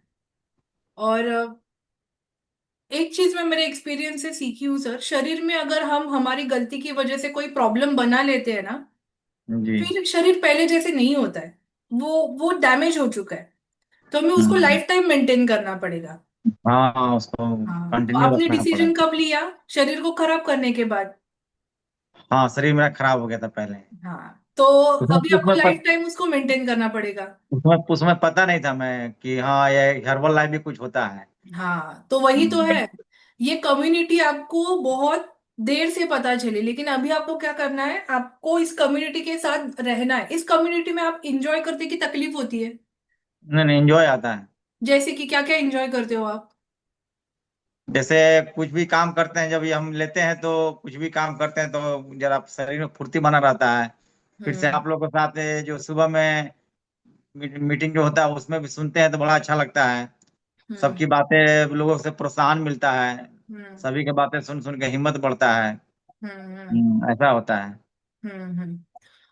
और एक चीज मैं मेरे एक्सपीरियंस से सीखी हूँ सर, शरीर में अगर हम हमारी गलती की वजह से कोई प्रॉब्लम बना लेते हैं ना, जी। फिर शरीर पहले जैसे नहीं होता है। वो डैमेज हो चुका है। तो हमें उसको हम्म। लाइफ टाइम मेंटेन करना पड़ेगा। हाँ हाँ, उसको हाँ, तो कंटिन्यू आपने रखना पड़ेगा। डिसीजन कब लिया? शरीर को खराब करने के बाद। हाँ, शरीर मेरा खराब हो गया था पहले। हाँ, तो उसमें अभी आपको उसमें लाइफ टाइम उसको मेंटेन करना पड़ेगा। उसमें पता नहीं था मैं कि हाँ, ये हर्बल लाइफ भी कुछ होता है। हाँ, तो वही तो है। ये कम्युनिटी आपको बहुत देर से पता चली, लेकिन अभी आपको क्या करना है? आपको इस कम्युनिटी के साथ रहना है। इस कम्युनिटी में आप इंजॉय करते कि तकलीफ होती है? नहीं नहीं, एंजॉय आता है। जैसे कि क्या क्या इंजॉय करते हो आप? जैसे कुछ भी काम करते हैं, जब ये हम लेते हैं तो कुछ भी काम करते हैं तो जरा शरीर में फुर्ती बना रहता है। फिर से हम्म। आप लोगों के साथ जो सुबह में मीटिंग जो होता है उसमें भी सुनते हैं तो बड़ा अच्छा लगता है। हम्म। सबकी बातें, लोगों से प्रोत्साहन मिलता है। हम्म। सभी की बातें सुन सुन के हिम्मत बढ़ता है। हम्म। ऐसा होता है।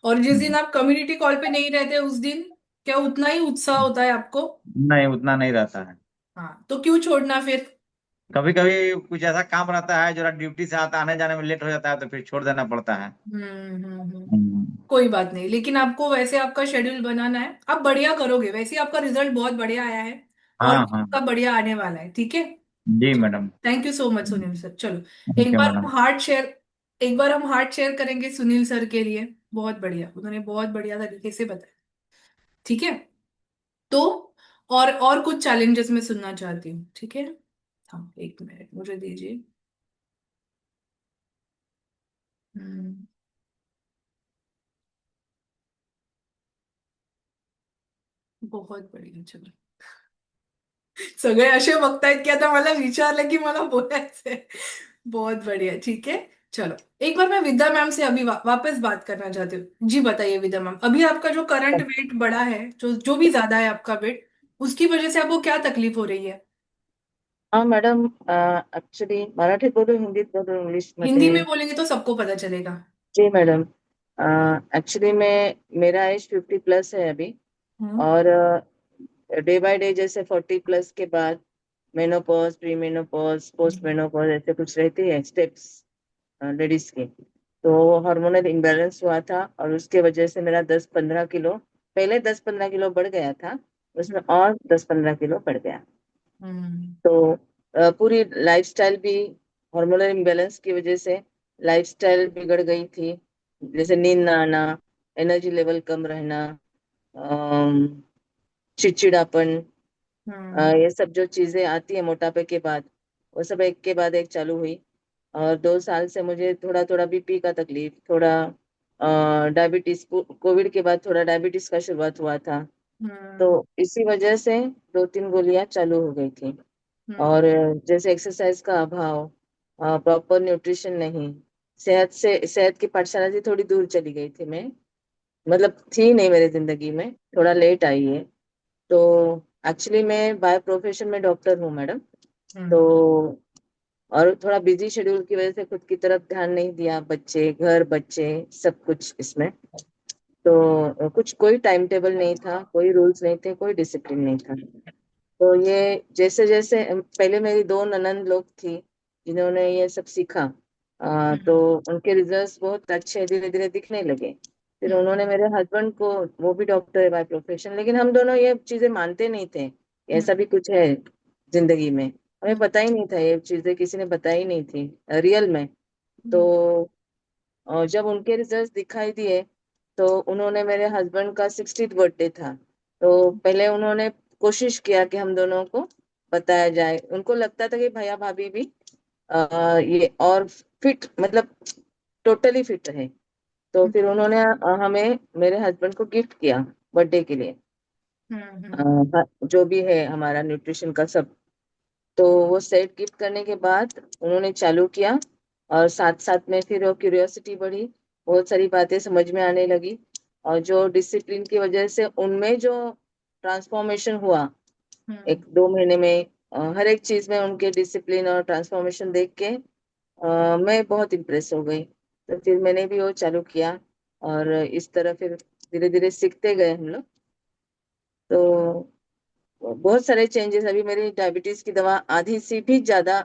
और जिस दिन हम्म। आप कम्युनिटी कॉल पे नहीं रहते उस दिन क्या उतना ही उत्साह होता है आपको? नहीं, उतना नहीं रहता है। हाँ, तो क्यों छोड़ना फिर? कभी कभी कुछ ऐसा काम रहता है जो ड्यूटी से आता, आने जाने में लेट हो जाता है तो फिर छोड़ देना पड़ता है। हम्म। हम्म। कोई बात नहीं, लेकिन आपको वैसे आपका शेड्यूल बनाना है। आप बढ़िया करोगे, वैसे आपका रिजल्ट बहुत बढ़िया आया है। और हाँ भी हाँ। आपका बढ़िया आने वाला है, ठीक है? जी madam. Thank you so much Sunil sir. चलो, एक ओके बार हम मैडम। हार्ट शेयर एक बार हम हार्ट शेयर करेंगे सुनील सर के लिए। बहुत बढ़िया, उन्होंने बहुत बढ़िया तरीके से बताया। ठीक है, तो और कुछ चैलेंजेस मैं सुनना चाहती हूँ, ठीक है? हाँ, एक मिनट मुझे दीजिए। हम्म, बहुत बढ़िया, चलो। सगळे असे बघतायत की आता मला विचारलं की मला बोलायचंय। बहुत बढ़िया, ठीक है। चलो, एक बार मैं विद्या मैम से अभी वापस बात करना चाहती हूँ। जी बताइए विद्या मैम, अभी आपका जो करंट वेट बढ़ा है, जो जो भी ज्यादा है आपका वेट, उसकी वजह से आपको क्या तकलीफ हो रही है? हाँ मॅडम, ऍक्च्युली मराठीत बोलू हिंदीत बोलू इंग्लिश हिंदी मध्ये? में बोलेंगे तो सबको पता चलेगा। जी मैडम, एक्चुअली मैं मेरा एज 50 प्लस है अभी। हम्म। और डे बाय डे जैसे 40 प्लस के बाद menopause, pre menopause, post menopause ऐसे कुछ रहती है स्टेप्स लेडीज की। तो हार्मोनल इम्बैलेंस हुआ था और उसके वजह से मेरा 10-15 किलो, पहले 10-15 किलो बढ़ गया था, उसमें और 10-15 किलो बढ़ गया। हम्म। तो पूरी लाइफस्टाइल भी हार्मोनल इम्बैलेंस की वजह से लाइफस्टाइल बिगड़ गई थी। जैसे नींद ना आना, एनर्जी लेवल कम रहना, अम, चिड़चिड़ापन, हम्म। ये सब जो चीजें आती है मोटापे के बाद, वो सब एक के बाद एक चालू हुई। और 2 साल से मुझे थोड़ा थोड़ा बीपी का तकलीफ, थोड़ा डायबिटीज, कोविड के बाद थोड़ा डायबिटीज का शुरुआत हुआ था। तो हम्म। इसी वजह से 2-3 गोलियां चालू हो गई थी। हम्म। और जैसे एक्सरसाइज का अभाव, प्रॉपर न्यूट्रिशन नहीं, सेहत की पाठशाला से थोड़ी दूर चली गई थी मैं, मतलब थी नहीं मेरी जिंदगी में, थोड़ा लेट आई है। तो एक्चुअली मैं बाय प्रोफेशन में डॉक्टर हूँ मैडम। तो हम्म। और थोड़ा बिजी शेड्यूल की वजह से खुद की तरफ ध्यान नहीं दिया, बच्चे, घर, बच्चे, सब कुछ इसमें। तो कुछ कोई टाइम टेबल नहीं था, कोई रूल्स नहीं थे, कोई डिसिप्लिन नहीं था। तो ये जैसे जैसे पहले मेरी 2 ननंद लोग थी जिन्होंने ये सब सीखा, तो हम्म। उनके रिजल्ट्स बहुत अच्छे धीरे धीरे दिखने लगे। फिर उन्होंने हम्म। मेरे हस्बैंड को, वो भी डॉक्टर है बाय प्रोफेशन, लेकिन हम दोनों ये चीजें मानते नहीं थे कि ऐसा भी कुछ है जिंदगी में। हमें हम्म। पता ही नहीं था, ये चीजें किसी ने बताई नहीं थी रियल में। तो जब उनके रिजल्ट्स दिखाई दिए, तो उन्होंने, मेरे हस्बैंड का 60th बर्थडे था, तो पहले उन्होंने कोशिश किया कि हम दोनों को बताया जाए। उनको लगता था कि भैया भाभी भी ये और फिट, मतलब टोटली फिट रहे। तो फिर उन्होंने हमें, मेरे हस्बैंड को गिफ्ट किया बर्थडे के लिए, हम्म। जो भी है हमारा न्यूट्रिशन का सब। तो वो सेट गिफ्ट करने के बाद उन्होंने चालू किया। और साथ साथ में फिर वो क्यूरियोसिटी बढ़ी, बहुत सारी बातें समझ में आने लगी। और जो डिसिप्लिन की वजह से उनमें जो ट्रांसफॉर्मेशन हुआ एक 2 महीने में, हर एक चीज में उनके डिसिप्लिन और ट्रांसफॉर्मेशन देख के मैं बहुत इम्प्रेस हो गई। तो फिर मैंने भी वो चालू किया और इस तरह फिर धीरे धीरे सीखते गए हम लोग। तो बहुत सारे चेंजेस, अभी मेरी डायबिटीज की दवा आधी से भी ज्यादा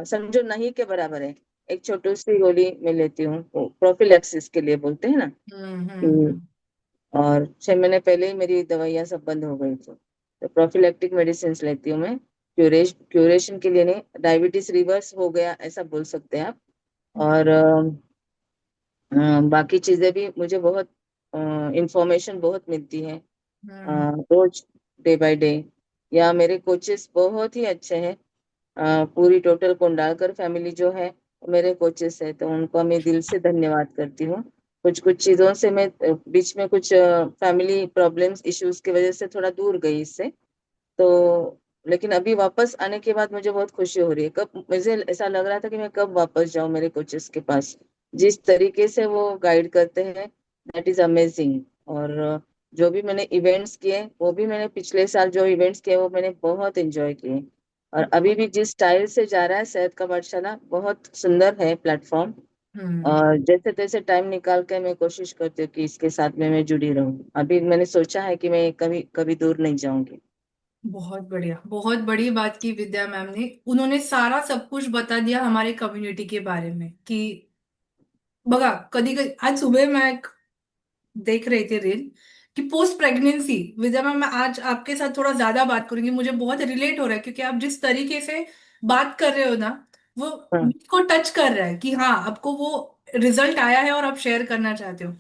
समझो नहीं के बराबर है। एक छोटी सी गोली मैं लेती हूँ, प्रोफिलैक्सिस के लिए बोलते हैं ना। कि- और 6 महीने पहले ही मेरी दवाइयाँ सब बंद हो गई थी। तो प्रोफिलैक्टिक मेडिसिन लेती हूँ मैं, क्यूरेशन के लिए नहीं, डायबिटीज रिवर्स हो गया ऐसा बोल सकते हैं आप। और बाकी चीजें भी मुझे बहुत इंफॉर्मेशन बहुत मिलती है रोज, डे बाय डे। या मेरे कोचेस बहुत ही अच्छे हैं। पूरी टोटल कोंडालकर फैमिली जो है वो मेरे कोचेस है, तो उनको मैं दिल से धन्यवाद करती हूँ। कुछ कुछ चीजों से मैं बीच में कुछ फैमिली प्रॉब्लम्स इश्यूज की वजह से थोड़ा दूर गई इससे। तो लेकिन अभी वापस आने के बाद मुझे बहुत खुशी हो रही है। कब मुझे ऐसा लग रहा था कि मैं कब वापस जाऊं मेरे कोचेस के पास, जिस तरीके से वो गाइड करते हैं, दैट इज अमेजिंग। और जो भी मैंने इवेंट्स किए, वो भी मैंने पिछले साल जो इवेंट्स किए वो मैंने बहुत एंजॉय किए। और अभी भी जिस स्टाइल से जा रहा है सेहत का पाठशाला, बहुत सुंदर है प्लेटफॉर्म। और जैसे तैसे टाइम निकाल के मैं कोशिश करती हूँ कि इसके साथ में मैं जुड़ी रहूं। अभी मैंने सोचा है कि मैं कभी कभी दूर नहीं जाऊंगी। बहुत बढ़िया, बहुत बड़ी बात की विद्या मैम ने। उन्होंने सारा सब कुछ बता दिया हमारे कम्युनिटी के बारे में कि बघा कधी कधी आज सुबह मैं एक देख रही थी रील कि पोस्ट प्रेगनेंसी, विद्या मैम मैं आज आपके साथ थोड़ा ज्यादा बात करूंगी, मुझे बहुत रिलेट हो रहा है क्योंकि आप जिस तरीके से बात कर रहे हो ना, वो हाँ को टच कर रहा है कि हाँ आपको वो रिजल्ट आया है और आप शेयर करना चाहते हो।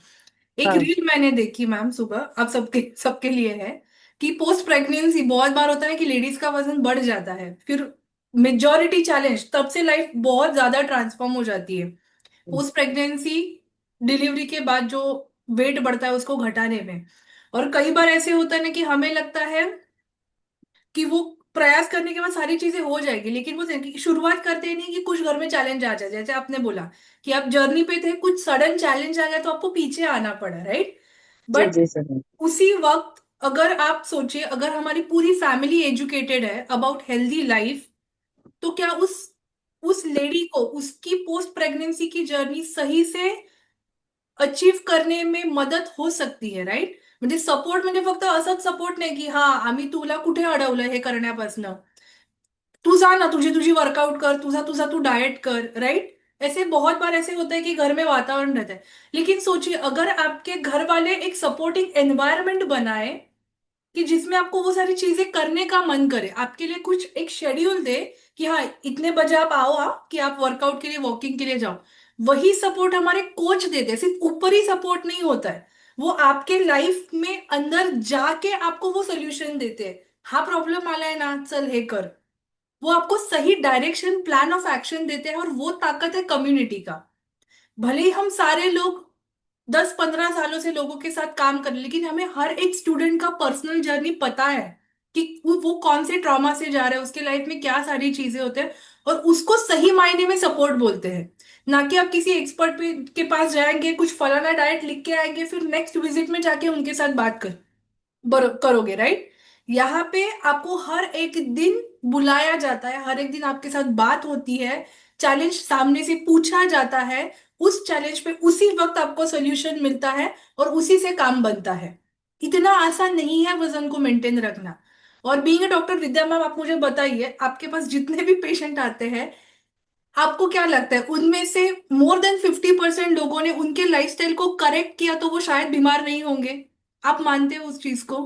एक हाँ रील मैंने देखी मैम सुबह, अब सबके सबके लिए है कि पोस्ट प्रेगनेंसी बहुत बार होता है कि लेडीज का वजन बढ़ जाता है, फिर मेजोरिटी चैलेंज तब से लाइफ बहुत ज्यादा ट्रांसफॉर्म हो जाती है पोस्ट प्रेगनेंसी, डिलीवरी के बाद जो वेट बढ़ता है उसको घटाने में। और कई बार ऐसे होता है ना कि हमें लगता है कि वो प्रयास करने के बाद सारी चीजें हो जाएगी, लेकिन वो कि शुरुआत करते ही नहीं कि कुछ घर में चैलेंज आ जाए, जैसे आपने बोला कि आप जर्नी पे थे, कुछ सडन चैलेंज आ गया तो आपको पीछे आना पड़ा, राइट। जी बट जी सर। उसी वक्त अगर आप सोचिए, अगर हमारी पूरी फैमिली एजुकेटेड है अबाउट हेल्दी लाइफ, तो क्या उस लेडी को उसकी पोस्ट प्रेगनेंसी की जर्नी सही से अचीव करणे में मदत हो सकती है, राईट. म्हणजे सपोर्ट म्हणजे फक्त असंच सपोर्ट नाही की हा आम्ही तुला कुठे अडवलं हे करण्यापासून, तू जा ना, तुझी तुझी वर्कआउट कर, तुझा तुझा तू डाइट कर, राइट. ऐसे बहुत बार ऐसे होता है कि घर में वातावरण रहता है, लेकिन सोचिए अगर आपके घर वाले एक सपोर्टिंग एनवायरनमेंट बनाए कि जिसमें आपको वो सारी चीजें करने का मन करे, आपके लिए कुछ एक शेड्यूल दे कि हाँ इतने बजे आप आओ, कि आप वर्कआउट के लिए वॉकिंग के लिए जाओ। वही सपोर्ट हमारे कोच देते हैं, सिर्फ ऊपरी सपोर्ट नहीं होता है, वो आपके लाइफ में अंदर जाके आपको वो सोल्यूशन देते हैं। हा प्रॉब्लेम आलाय ना, चल हे कर, वो आपको सही डायरेक्शन प्लान ऑफ एक्शन देते हैं। और वो ताकत है कम्युनिटी का। भले ही हम सारे लोग 10-15 सालों से लोगों के साथ काम कर रहे हैं, लेकिन हमें हर एक स्टूडेंट का पर्सनल जर्नी पता है कि वो कौन से ट्रॉमा से जा रहा है, उसके लाइफ में क्या सारी चीजें होते हैं, और उसको सही मायने में सपोर्ट बोलते हैं। ना कि आप किसी एक्सपर्ट पे के पास जाएंगे, कुछ फलाना डाइट लिख के आएंगे, फिर नेक्स्ट विजिट में जाके उनके साथ बात करोगे, राइट। यहाँ पे आपको हर एक दिन बुलाया जाता है, हर एक दिन आपके साथ बात होती है, चैलेंज सामने से पूछा जाता है, उस चैलेंज पे उसी वक्त आपको सोल्यूशन मिलता है और उसी से काम बनता है। इतना आसान नहीं है वजन को मेंटेन रखना। और being a doctor Vidya ma'am, आप मुझे बताइए, आपके पास जितने भी पेशेंट आते हैं, आपको क्या लगता है उनमें से मोर देन 50% लोगों ने उनके लाइफस्टाइल को करेक्ट किया तो वो शायद बीमार नहीं होंगे? आप मानते हो उस चीज को?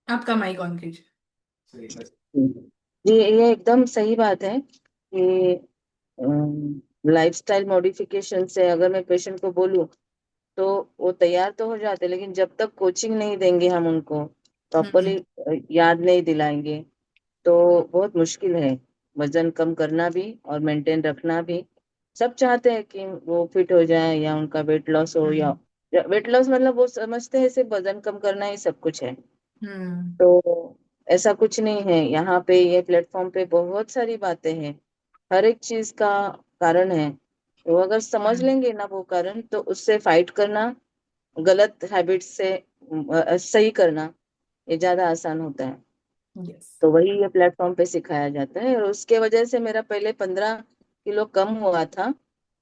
आपका माइक ऑन कीजिए। जी ये एकदम सही बात है कि लाइफस्टाइल मॉडिफिकेशन से अगर मैं पेशेंट को बोलूं तो वो तैयार तो हो जाते, लेकिन जब तक कोचिंग नहीं देंगे हम उनको, प्रॉपरली याद नहीं दिलाएंगे, तो बहुत मुश्किल है वजन कम करना भी और मेंटेन रखना भी। सब चाहते हैं कि वो फिट हो जाए या उनका वेट लॉस हो, या वेट लॉस मतलब वो समझते हैं सिर्फ वजन कम करना ही सब कुछ है। हम्म तो ऐसा कुछ नहीं है। यहाँ पे ये प्लेटफॉर्म पे बहुत सारी बातें हैं, हर एक चीज का कारण है। तो अगर समझ लेंगे ना वो कारण, तो उससे फाइट करना, गलत हैबिट से सही करना, ये ज्यादा आसान होता है। यस। तो वही ये प्लेटफॉर्म पे सिखाया जाता है, और उसके वजह से मेरा पहले 15 किलो कम हुआ था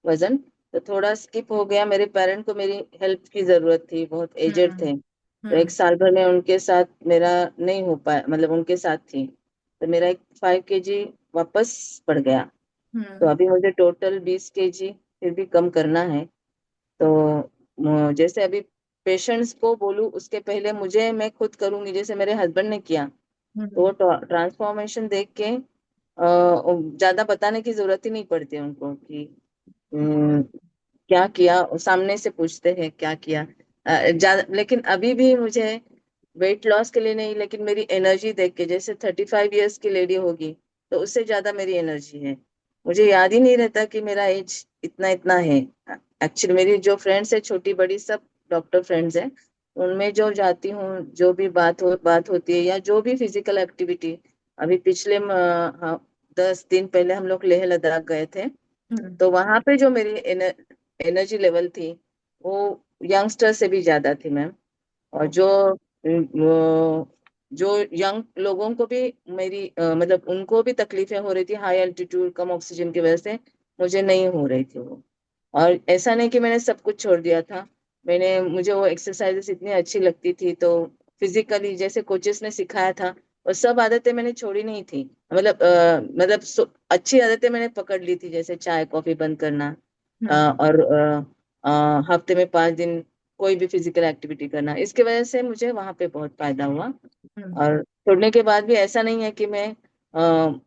वजन। तो थोड़ा स्किप हो गया, मेरे पेरेंट को मेरी हेल्प की जरूरत थी, बहुत एजेड थे। तो एक हम्म साल भर में उनके साथ मेरा नहीं हो पाया, मतलब उनके साथ थी, तो मेरा एक 5 kg वापस बढ़ गया। तो हम्म अभी मुझे टोटल 20 kg फिर भी कम करना है। तो जैसे अभी पेशेंट्स को बोलूं उसके पहले मुझे, मैं खुद करूंगी जैसे मेरे हस्बैंड ने किया। तो वो हम्म ट्रांसफॉर्मेशन देख के ज्यादा बताने की जरूरत ही नहीं पड़ती उनको कि अम, क्या किया, वो सामने से पूछते हैं क्या किया। लेकिन अभी भी मुझे वेट लॉस के लिए नहीं, लेकिन मेरी एनर्जी देख के, जैसे 35 इयर्स की लेडी होगी तो उससे ज्यादा मेरी एनर्जी है। मुझे याद ही नहीं रहता कि मेरा एज इतना इतना है। एक्चुअली मेरी जो फ्रेंड्स है, छोटी बड़ी सब डॉक्टर फ्रेंड्स हैं, उनमें जो जाती हूँ, जो भी बात होती है, या जो भी फिजिकल एक्टिविटी। अभी पिछले हाँ, 10 दिन पहले हम लोग लेह लद्दाख गए थे। हम्म तो वहां पे जो मेरी एनर्जी लेवल थी, वो यंगस्टर से भी ज्यादा थी मैम। और जो यंग लोगों को भी मेरी मतलब उनको भी तकलीफें हो रही थी, हाई एल्टीट्यूड कम ऑक्सीजन की वजह से, मुझे नहीं हो रही थी वो। और ऐसा नहीं कि मैंने सब कुछ छोड़ दिया था। मुझे वो एक्सरसाइजेस इतनी अच्छी लगती थी, तो फिजिकली जैसे कोचेस ने सिखाया था, और सब आदतें मैंने छोड़ी नहीं थी। अच्छी आदतें मैंने पकड़ ली थी, जैसे चाय कॉफी बंद करना, हम्म और हफ्ते में 5 दिन कोई भी फिजिकल एक्टिविटी करना। इसकी वजह से मुझे वहां पे बहुत फायदा हुआ। हम्म और छोड़ने के बाद भी ऐसा नहीं है कि मैं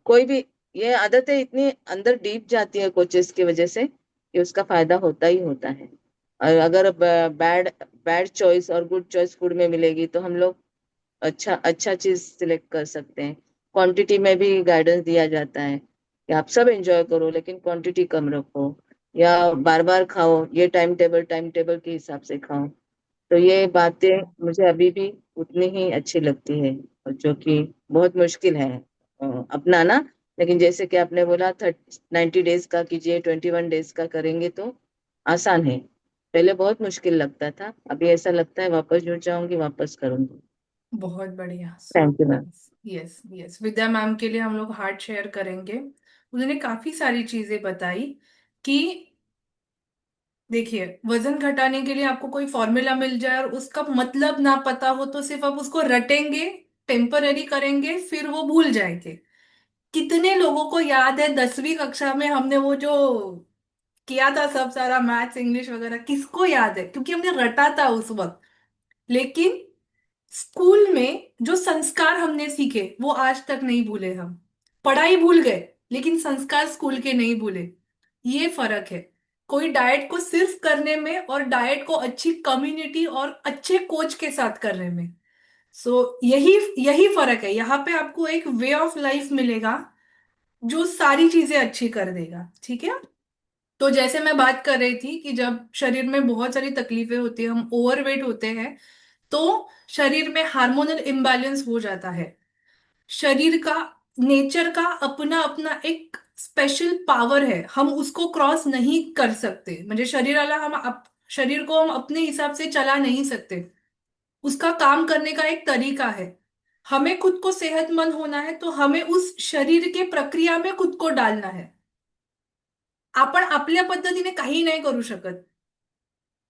कोई भी, ये आदतें इतनी अंदर डीप जाती है कोचेस की वजह से, कि उसका फायदा होता ही होता है। और अगर बैड बैड चॉइस और गुड चॉइस फूड में मिलेगी, तो हम लोग अच्छा अच्छा चीज सिलेक्ट कर सकते हैं। क्वांटिटी में भी गाइडेंस दिया जाता है कि आप सब एंजॉय करो, लेकिन क्वांटिटी कम रखो, या बार बार खाओ, ये टाइम टेबल के हिसाब से खाओ। तो ये बातें मुझे अभी भी उतनी ही अच्छी लगती है, और जो कि बहुत मुश्किल है अपनाना। लेकिन जैसे कि आपने बोला, 90 डेज का कीजिए, 21 डेज का करेंगे तो आसान है। पहले बहुत मुश्किल लगता था, अभी ऐसा लगता है वापस जुड़ जाऊंगी, वापस करूंगी। बहुत बढ़िया। So thank you ma'am. Yes yes, Vidya ma'am के लिए हम लोग हार्ट शेयर करेंगे। उन्होंने काफी सारी चीजें बताई कि देखिए, वजन घटाने के लिए आपको कोई फॉर्मूला मिल जाए और उसका मतलब ना पता हो, तो सिर्फ आप उसको रटेंगे, टेम्पररी करेंगे, फिर वो भूल जाएंगे। कितने लोगों को याद है 10वीं कक्षा में हमने वो जो किया था, सब सारा मैथ्स इंग्लिश वगैरह, किसको याद है? क्योंकि हमने रटा था उस वक्त। लेकिन स्कूल में जो संस्कार हमने सीखे वो आज तक नहीं भूले हम। पढ़ाई भूल गए, लेकिन संस्कार स्कूल के नहीं भूले। ये फर्क है, कोई डाइट को सिर्फ करने में और डाइट को अच्छी कम्युनिटी और अच्छे कोच के साथ करने में। सो यही यही फर्क है। यहाँ पे आपको एक वे ऑफ लाइफ मिलेगा जो सारी चीजें अच्छी कर देगा, ठीक है? तो जैसे मैं बात कर रही थी कि जब शरीर में बहुत सारी तकलीफें होती है, हम ओवरवेट होते हैं, तो शरीर में हार्मोनल इम्बैलेंस हो जाता है। शरीर का, नेचर का अपना अपना एक स्पेशल पावर है, हम उसको क्रॉस नहीं कर सकते। म्हणजे शरीर वाला शरीर को हम अपने हिसाब से चला नहीं सकते। उसका काम करने का एक तरीका है। हमें खुद को सेहतमंद होना है, तो हमें उस शरीर के प्रक्रिया में खुद को डालना है। आपण आपल्या पद्धतीने काही नाही करू शकत।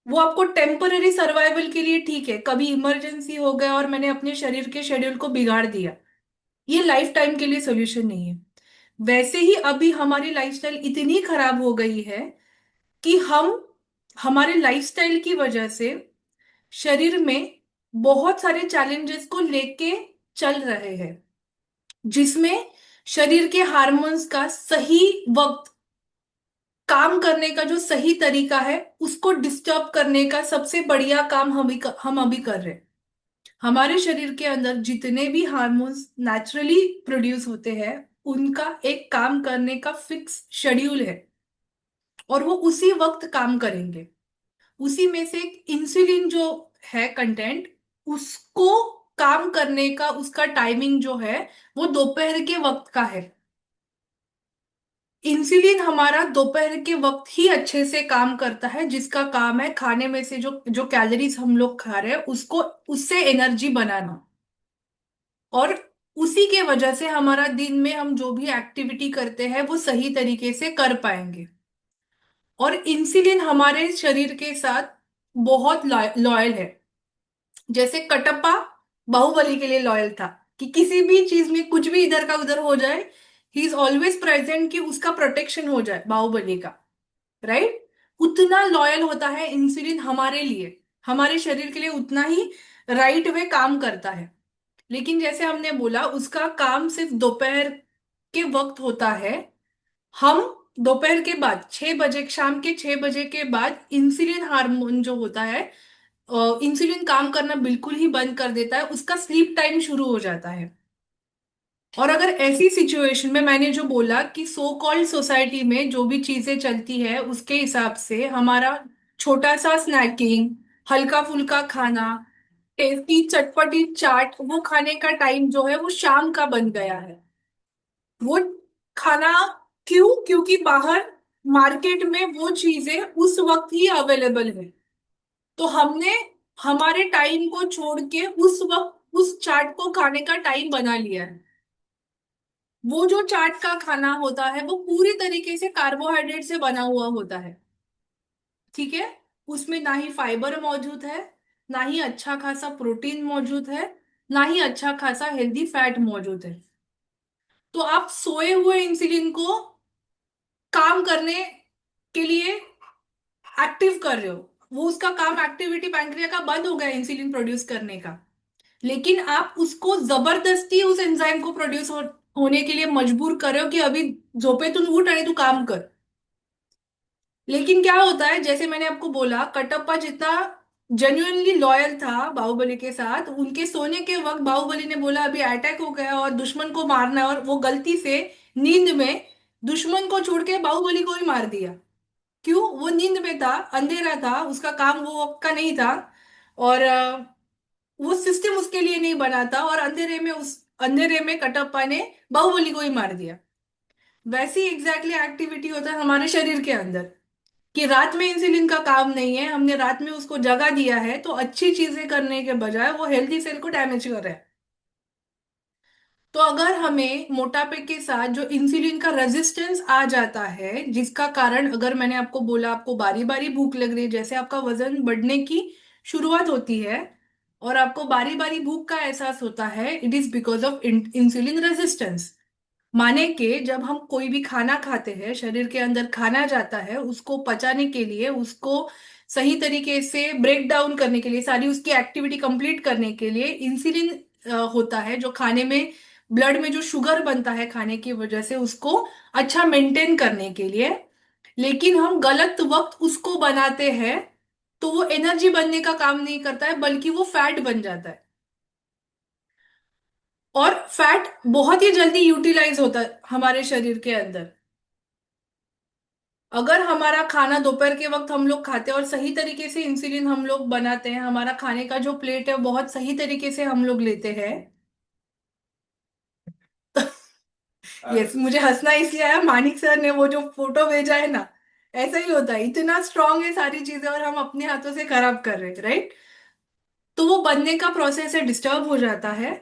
वो आपको टेम्पररी सर्वाइवल के लिए ठीक है, कभी इमरजेंसी हो गया और मैंने अपने शरीर के शेड्यूल को बिगाड़ दिया, ये लाइफ टाइम के लिए सोल्यूशन नहीं है। वैसे ही अभी हमारी लाइफस्टाइल इतनी खराब हो गई है कि हम हमारे लाइफस्टाइल की वजह से शरीर में बहुत सारे चैलेंजेस को लेके चल रहे हैं, जिसमें शरीर के हार्मोन्स का सही वक्त काम करने का जो सही तरीका है, उसको डिस्टर्ब करने का सबसे बढ़िया काम हम अभी कर रहे हैं। हमारे शरीर के अंदर जितने भी हार्मोन्स नेचुरली प्रोड्यूस होते हैं, उनका एक काम करने का फिक्स शेड्यूल है, और वो उसी वक्त काम करेंगे। उसी में से एक इंसुलिन जो है कंटेंट, उसको काम करने का उसका टाइमिंग जो है वो दोपहर के वक्त का है। इंसुलिन हमारा दोपहर के वक्त ही अच्छे से काम करता है, जिसका काम है खाने में से जो जो कैलोरीज हम लोग खा रहे हैं उसको, उससे एनर्जी बनाना। और उसी के वजह से हमारा दिन में हम जो भी एक्टिविटी करते हैं वो सही तरीके से कर पाएंगे। और इंसुलिन हमारे शरीर के साथ बहुत लॉयल है। जैसे कटप्पा बाहुबली के लिए लॉयल था कि किसी भी चीज में कुछ भी इधर का उधर हो जाए, ही इज ऑलवेज प्रेजेंट कि उसका प्रोटेक्शन हो जाए बाहुबली का, राइट। उतना लॉयल होता है इंसुलिन हमारे लिए, हमारे शरीर के लिए उतना ही राइट वे काम करता है। लेकिन जैसे हमने बोला उसका काम सिर्फ दोपहर के वक्त होता है। हम दोपहर के बाद 6 बजे, शाम के 6 बजे के बाद इंसुलिन हार्मोन जो होता है, इंसुलिन काम करना बिल्कुल ही बंद कर देता है, उसका स्लीप टाइम शुरू हो जाता है। और अगर ऐसी सिचुएशन में मैंने जो बोला कि सो कॉल्ड सोसाइटी में जो भी चीजें चलती है उसके हिसाब से हमारा छोटा सा स्नैकिंग, हल्का फुल्का खाना, टेस्टी चटपटी चाट, वो खाने का टाइम जो है वो शाम का बन गया है। वो खाना क्यों? क्योंकि बाहर मार्केट में वो चीजें उस वक्त ही अवेलेबल है। तो हमने हमारे टाइम को छोड़ के उस वक्त उस चाट को खाने का टाइम बना लिया है। वो जो चाट का खाना होता है वो पूरी तरीके से कार्बोहाइड्रेट से बना हुआ होता है, ठीक है। उसमें ना ही फाइबर मौजूद है, ना ही अच्छा खासा प्रोटीन मौजूद है, ना ही अच्छा खासा हेल्दी फैट मौजूद है। तो आप सोए हुए इंसुलिन को काम करने के लिए एक्टिव कर रहे हो, वो उसका काम, एक्टिविटी पैंक्रिया का बंद हो गया इंसुलिन प्रोड्यूस करने का। लेकिन आप उसको जबरदस्ती उस एंजाइम को होने के लिए मजबूर कर रहे हो कि अभी झोपेतून उठ आणि तू काम कर। लेकिन क्या होता है, जैसे मैंने आपको बोला कटप्पा जितना जेन्युइनली लॉयल था बाहुबली के साथ, उनके सोने के वक्त बाहुबली ने बोला अभी अटैक हो गया और दुश्मन को मारना है, और वो गलती से नींद में दुश्मन को छोड़ के बाहुबली को ही मार दिया। क्यों? वो नींद में था, अंधेरा था, उसका काम वो वक्त का नहीं था। और वो सिस्टम उसके लिए नहीं बना था, और अंधेरे में, उस अंधेरे में कटप्पा ने बाहुबली को ही मार दिया। वैसी एग्जैक्टली एक्टिविटी होता है हमारे शरीर के अंदर कि रात में इंसुलिन का काम नहीं है, हमने रात में उसको जगा दिया है, तो अच्छी चीजें करने के बजाय वो हेल्दी सेल को डैमेज कर रहा है। तो अगर हमें मोटापे के साथ जो इंसुलिन का रेजिस्टेंस आ जाता है, जिसका कारण, अगर मैंने आपको बोला आपको बारी बारी भूख लग रही है, जैसे आपका वजन बढ़ने की शुरुआत होती है और आपको बारी बारी भूख का एहसास होता है, it is because of insulin resistance. माने कि जब हम कोई भी खाना खाते हैं, शरीर के अंदर खाना जाता है, उसको पचाने के लिए, उसको सही तरीके से ब्रेक डाउन करने के लिए, सारी उसकी एक्टिविटी कंप्लीट करने के लिए इंसुलिन होता है, जो खाने में, ब्लड में जो शुगर बनता है खाने की वजह से, उसको अच्छा मेंटेन करने के लिए। लेकिन हम गलत वक्त उसको बनाते हैं, तो वो एनर्जी बनने का काम नहीं करता है, बल्कि वो फैट बन जाता है। और फैट बहुत ही जल्दी यूटिलाइज होता है हमारे शरीर के अंदर। अगर हमारा खाना दोपहर के वक्त हम लोग खाते हैं और सही तरीके से इंसुलिन हम लोग बनाते हैं, हमारा खाने का जो प्लेट है बहुत सही तरीके से हम लोग लेते हैं। यस, मुझे हंसना इसलिए आया, मानिक सर ने वो जो फोटो भेजा है ना, ऐसा ही होता है, इतना स्ट्रांग है सारी चीजें और हम अपने हाथों से खराब कर रहे हैं, राइट। तो वो बनने का प्रोसेस है, डिस्टर्ब हो जाता है।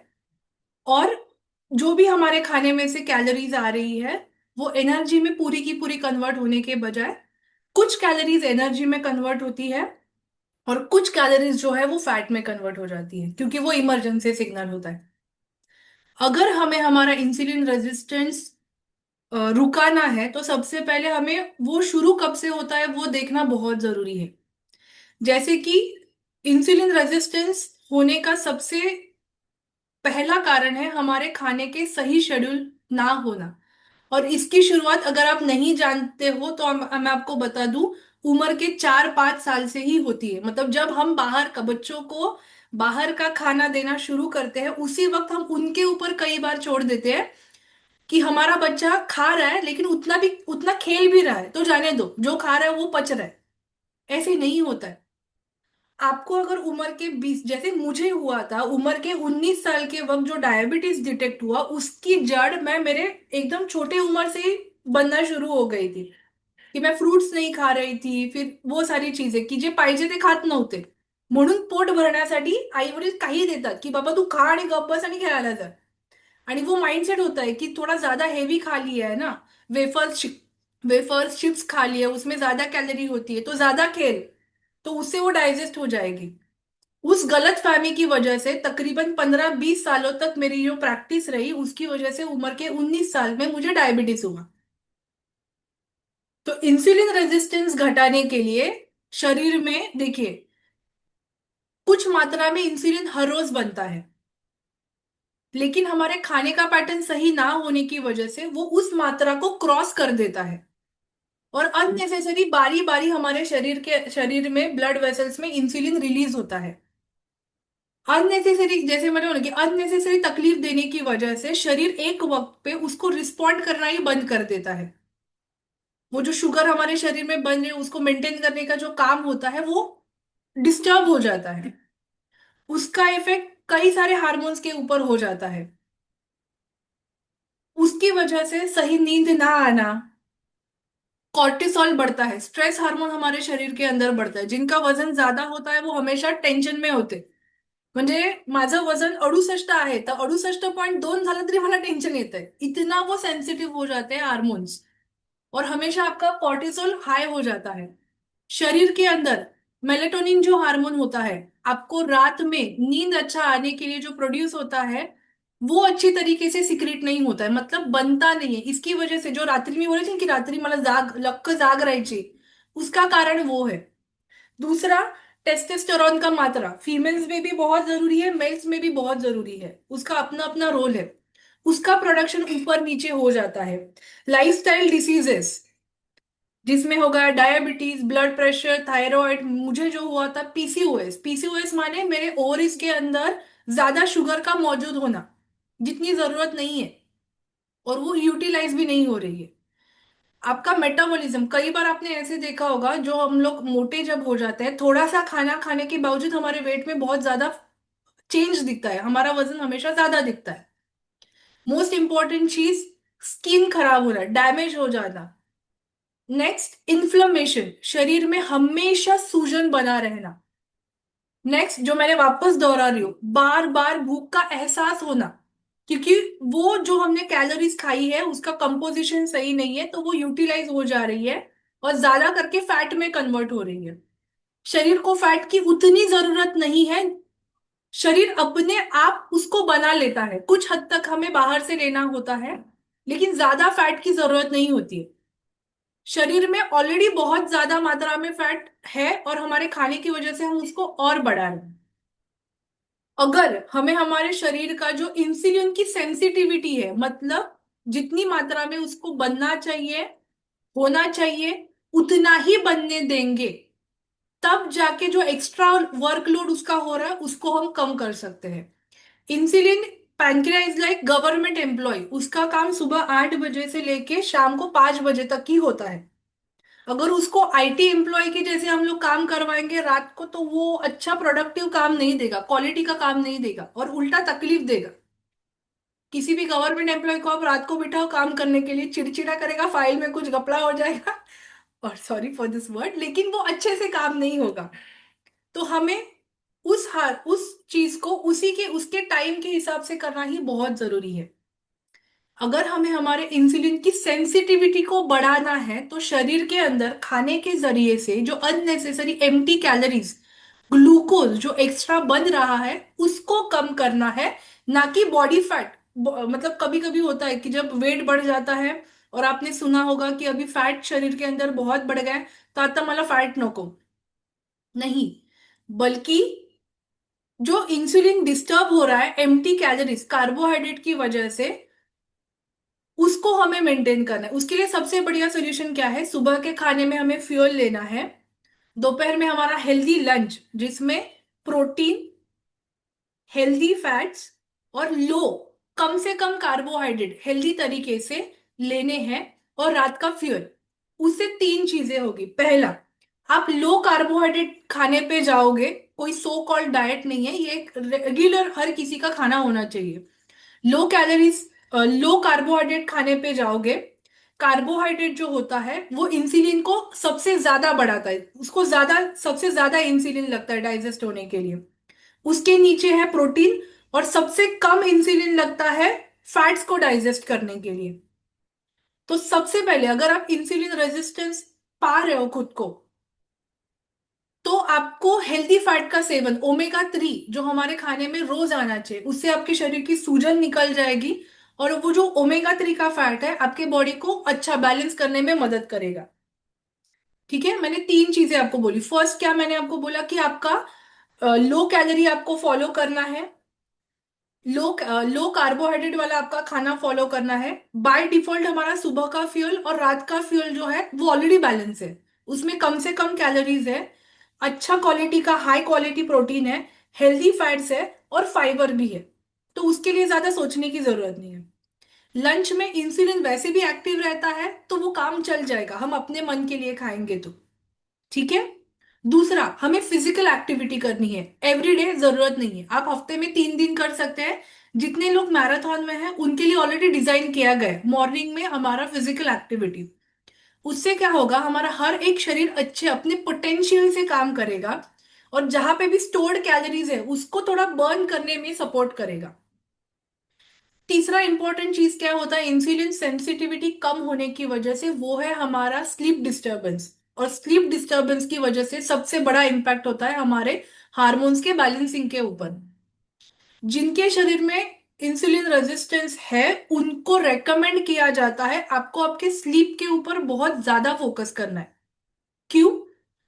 और जो भी हमारे खाने में से कैलोरीज आ रही है वो एनर्जी में पूरी की पूरी कन्वर्ट होने के बजाय कुछ कैलोरीज एनर्जी में कन्वर्ट होती है और कुछ कैलोरीज जो है वो फैट में कन्वर्ट हो जाती है, क्योंकि वो इमरजेंसी सिग्नल होता है। अगर हमें हमारा इंसुलिन रेजिस्टेंस रुकाना है तो सबसे पहले हमें वो शुरू कब से होता है वो देखना बहुत जरूरी है। जैसे कि इंसुलिन रेजिस्टेंस होने का सबसे पहला कारण है हमारे खाने के सही शेड्यूल ना होना। और इसकी शुरुआत अगर आप नहीं जानते हो तो मैं आपको बता दूं, उम्र के 4-5 साल से ही होती है। मतलब जब हम बाहर का, बच्चों को बाहर का खाना देना शुरू करते हैं, उसी वक्त हम उनके ऊपर कई बार छोड़ देते हैं कि हमारा बच्चा खा रहा है लेकिन उतना भी, उतना खेल भी रहा है तो जाने दो, जो खा रहा है वो पच रहा है। ऐसे नहीं होता है। आपको अगर उम्र के 20, जैसे मुझे हुआ था, उम्र के 19 साल के वक्त जो डायबिटीज डिटेक्ट हुआ, उसकी जड़ मैं मेरे एकदम छोटे उम्र से ही बनना शुरू हो गई थी। की मैं फ्रुट्स नाही खा रही थी, फिर वो सारी चीजें की जे पाहिजे ते खात नव्हते, म्हणून पोट भरण्यासाठी आई वडील काही देतात की बाबा तू खा आणि गप्प बस आणि खेळायला जा। आणि वो माइंडसेट होता है कि थोड़ा ज्यादा हेवी खा लिया है ना, वेफर्स वेफर्स चिप्स खा लिए, उसमें ज्यादा कैलोरी होती है, तो ज्यादा खेल, तो उससे वो डाइजेस्ट हो जाएगी। उस गलत फहमी की वजह से तकरीबन 15-20 सालों तक मेरी जो प्रैक्टिस रही, उसकी वजह से उम्र के 19 साल में मुझे डायबिटीज हुआ। तो इंसुलिन रेजिस्टेंस घटाने के लिए शरीर में देखिए, कुछ मात्रा में इंसुलिन हर रोज बनता है, लेकिन हमारे खाने का पैटर्न सही ना होने की वजह से वो उस मात्रा को क्रॉस कर देता है, और अननेसेसरी बारी बारी हमारे शरीर में ब्लड वेसल्स में इंसुलिन रिलीज होता है। अननेसेसरी, जैसे मैंने बोला कि अननेसेसरी तकलीफ देने की वजह से शरीर एक वक्त पे उसको रिस्पॉन्ड करना ही बंद कर देता है। वो जो शुगर हमारे शरीर में बन रही है, उसको मेंटेन करने का जो काम होता है, वो डिस्टर्ब हो जाता है। उसका इफेक्ट कई सारे हार्मोन्स के ऊपर हो जाता है। उसकी वजह से सही नींद ना आना, कॉर्टिसोल बढ़ता है, स्ट्रेस हार्मोन हमारे शरीर के अंदर बढ़ता है। जिनका वजन ज्यादा होता है वो हमेशा टेन्शन में होते। म्हणजे माझं वजन 68 आहे, तर 68.2 झालं तरी मला टेन्शन येत है, इतना वो सेंसिटिव हो जाते हैं हार्मोन्स, और हमेशा आपका कॉर्टिसोल हाई हो जाता है। शरीर के अंदर मेलेटोनिन जो हार्मोन होता है, आपको रात में नींद अच्छा आने के लिए जो प्रोड्यूस होता है, वो अच्छी तरीके से सिक्रेट नहीं होता है, मतलब बनता नहीं है। इसकी वजह से जो रात्रि में बोले थे कि रात्रि मला लक्क जाग राहायची, उसका कारण वो है। दूसरा, टेस्टोस्टेरोन का मात्रा फीमेल्स में भी बहुत जरूरी है, मेल्स में भी बहुत जरूरी है, उसका अपना अपना रोल है। उसका प्रोडक्शन ऊपर नीचे हो जाता है। लाइफस्टाइल डिसीजेस, जिसमें होगा डायबिटीज, ब्लड प्रेशर, थायराइड, मुझे जो हुआ था पीसीओएस। पीसीओएस माने मेरे ओवरीज के अंदर ज्यादा शुगर का मौजूद होना, जितनी जरूरत नहीं है, और वो यूटिलाइज भी नहीं हो रही है। आपका मेटाबॉलिज्म, कई बार आपने ऐसे देखा होगा, जो हम लोग मोटे जब हो जाते हैं, थोड़ा सा खाना खाने के बावजूद हमारे वेट में बहुत ज्यादा चेंज दिखता है, हमारा वजन हमेशा ज्यादा दिखता है। मोस्ट इंपॉर्टेंट चीज, स्किन खराब होना, डैमेज हो जाना। नेक्स्ट, इन्फ्लेमेशन, शरीर में हमेशा सूजन बना रहना। नेक्स्ट, जो मैंने वापस दोहरा रही हूँ, बार बार भूख का एहसास होना, क्योंकि वो जो हमने कैलोरीज खाई है उसका कंपोजिशन सही नहीं है, तो वो यूटिलाइज हो जा रही है और ज्यादा करके फैट में कन्वर्ट हो रही है। शरीर को फैट की उतनी जरूरत नहीं है, शरीर अपने आप उसको बना लेता है, कुछ हद तक हमें बाहर से लेना होता है, लेकिन ज्यादा फैट की जरूरत नहीं होती है। शरीर में ऑलरेडी बहुत ज्यादा मात्रा में फैट है, और हमारे खाने की वजह से हम उसको और बढ़ा रहे हैं। अगर हमें हमारे शरीर का जो इंसुलिन की सेंसिटिविटी है, मतलब जितनी मात्रा में उसको बनना चाहिए, होना चाहिए, उतना ही बनने देंगे, तब जाके जो एक्स्ट्रा वर्कलोड उसका हो रहा है उसको हम कम कर सकते हैं। Insulin, pancreas like government employ, उसका काम सुबह 8 बजे से लेके शाम को 5 बजे तक ही होता है। अगर उसको आईटी एम्प्लॉय के जैसे हम लोग काम करवाएंगे रात को, तो वो अच्छा प्रोडक्टिव काम नहीं देगा, क्वालिटी का काम नहीं देगा, और उल्टा तकलीफ देगा। किसी भी गवर्नमेंट एम्प्लॉय को आप रात को बिठाओ काम करने के लिए, चिड़चिड़ा करेगा, फाइल में कुछ घपला हो जाएगा, और सॉरी फॉर दिस वर्ड, लेकिन वो अच्छे से काम नहीं होगा। तो हमें उस चीज को उसी के उसके टाइम के हिसाब से करना ही बहुत जरूरी है। अगर हमें हमारे इंसुलिन की सेंसिटिविटी को बढ़ाना है, तो शरीर के अंदर खाने के जरिए से जो अननेसेसरी एम्प्टी कैलोरीज, ग्लूकोज जो एक्स्ट्रा बन रहा है, उसको कम करना है, ना कि बॉडी फैट। मतलब कभी कभी होता है कि जब वेट बढ़ जाता है, और आपने सुना होगा कि अभी फैट शरीर के अंदर बहुत बढ़ गए, तो आता मला फैट नको, नहीं, बल्कि जो इंसुलिन डिस्टर्ब हो रहा है एम्प्टी कैलोरीज, कार्बोहाइड्रेट की वजह से, उसको हमें मेंटेन करना है। उसके लिए सबसे बढ़िया सोल्यूशन क्या है, सुबह के खाने में हमें फ्यूल लेना है, दोपहर में हमारा हेल्दी लंच जिसमें प्रोटीन, हेल्दी फैट्स और लो, कम से कम कार्बोहाइड्रेट हेल्दी तरीके से लेने हैं, और रात का फ्यूल। उससे 3 चीजें होगी। पहला, आप लो कार्बोहाइड्रेट खाने पे जाओगे, कोई सो कॉल्ड डाइट नहीं है, ये एक रेगुलर हर किसी का खाना होना चाहिए। लो कैलोरीज, लो कार्बोहाइड्रेट खाने पे जाओगे। कार्बोहाइड्रेट जो होता है वो इंसुलिन को सबसे ज्यादा बढ़ाता है, उसको ज्यादा सबसे ज्यादा इंसुलिन लगता है डाइजेस्ट होने के लिए। उसके नीचे है प्रोटीन, और सबसे कम इंसुलिन लगता है फैट्स को डाइजेस्ट करने के लिए। तो सबसे पहले अगर आप इंसुलिन रेजिस्टेंस पा रहे हो खुद को, तो आपको हेल्दी फैट का सेवन, ओमेगा 3 जो हमारे खाने में रोज आना चाहिए, उससे आपके शरीर की सूजन निकल जाएगी। और वो जो ओमेगा 3 का फैट है आपके बॉडी को अच्छा बैलेंस करने में मदद करेगा। ठीक है, मैंने 3 चीजें आपको बोली। फर्स्ट क्या मैंने आपको बोला कि आपका लो कैलोरी आपको फॉलो करना है, लो कार्बोहाइड्रेट वाला आपका खाना फॉलो करना है। बाय डिफॉल्ट हमारा सुबह का फ्यूल और रात का फ्यूल जो है वो ऑलरेडी बैलेंस है, उसमें कम से कम कैलोरीज है, अच्छा क्वालिटी का हाई क्वालिटी प्रोटीन है, हेल्दी फैट्स है और फाइबर भी है। तो उसके लिए ज्यादा सोचने की जरूरत नहीं है। लंच में इंसुलिन वैसे भी एक्टिव रहता है तो वो काम चल जाएगा, हम अपने मन के लिए खाएंगे तो। ठीक है। दूसरा, हमें फिजिकल एक्टिविटी करनी है एवरीडे, जरूरत नहीं है आप हफ्ते में 3 दिन कर सकते हैं। जितने लोग मैराथन में हैं उनके लिए ऑलरेडी डिजाइन किया गया है मॉर्निंग में हमारा फिजिकल एक्टिविटी। उससे क्या होगा, हमारा हर एक शरीर अच्छे अपने पोटेंशियल से काम करेगा, और जहां पे भी स्टोर्ड कैलोरीज है उसको थोड़ा बर्न करने में सपोर्ट करेगा। तीसरा इंपॉर्टेंट चीज क्या होता है इंसुलिन सेंसिटिविटी कम होने की वजह से, वो है हमारा स्लीप डिस्टरबेंस। और स्लीप डिस्टरबेंस की वजह से सबसे बड़ा इंपैक्ट होता है हमारे हार्मोन्स के बैलेंसिंग के ऊपर। जिनके शरीर में इंसुलिन रेजिस्टेंस है उनको रेकमेंड किया जाता है आपको आपके स्लीप के ऊपर बहुत ज्यादा फोकस करना है। क्यों?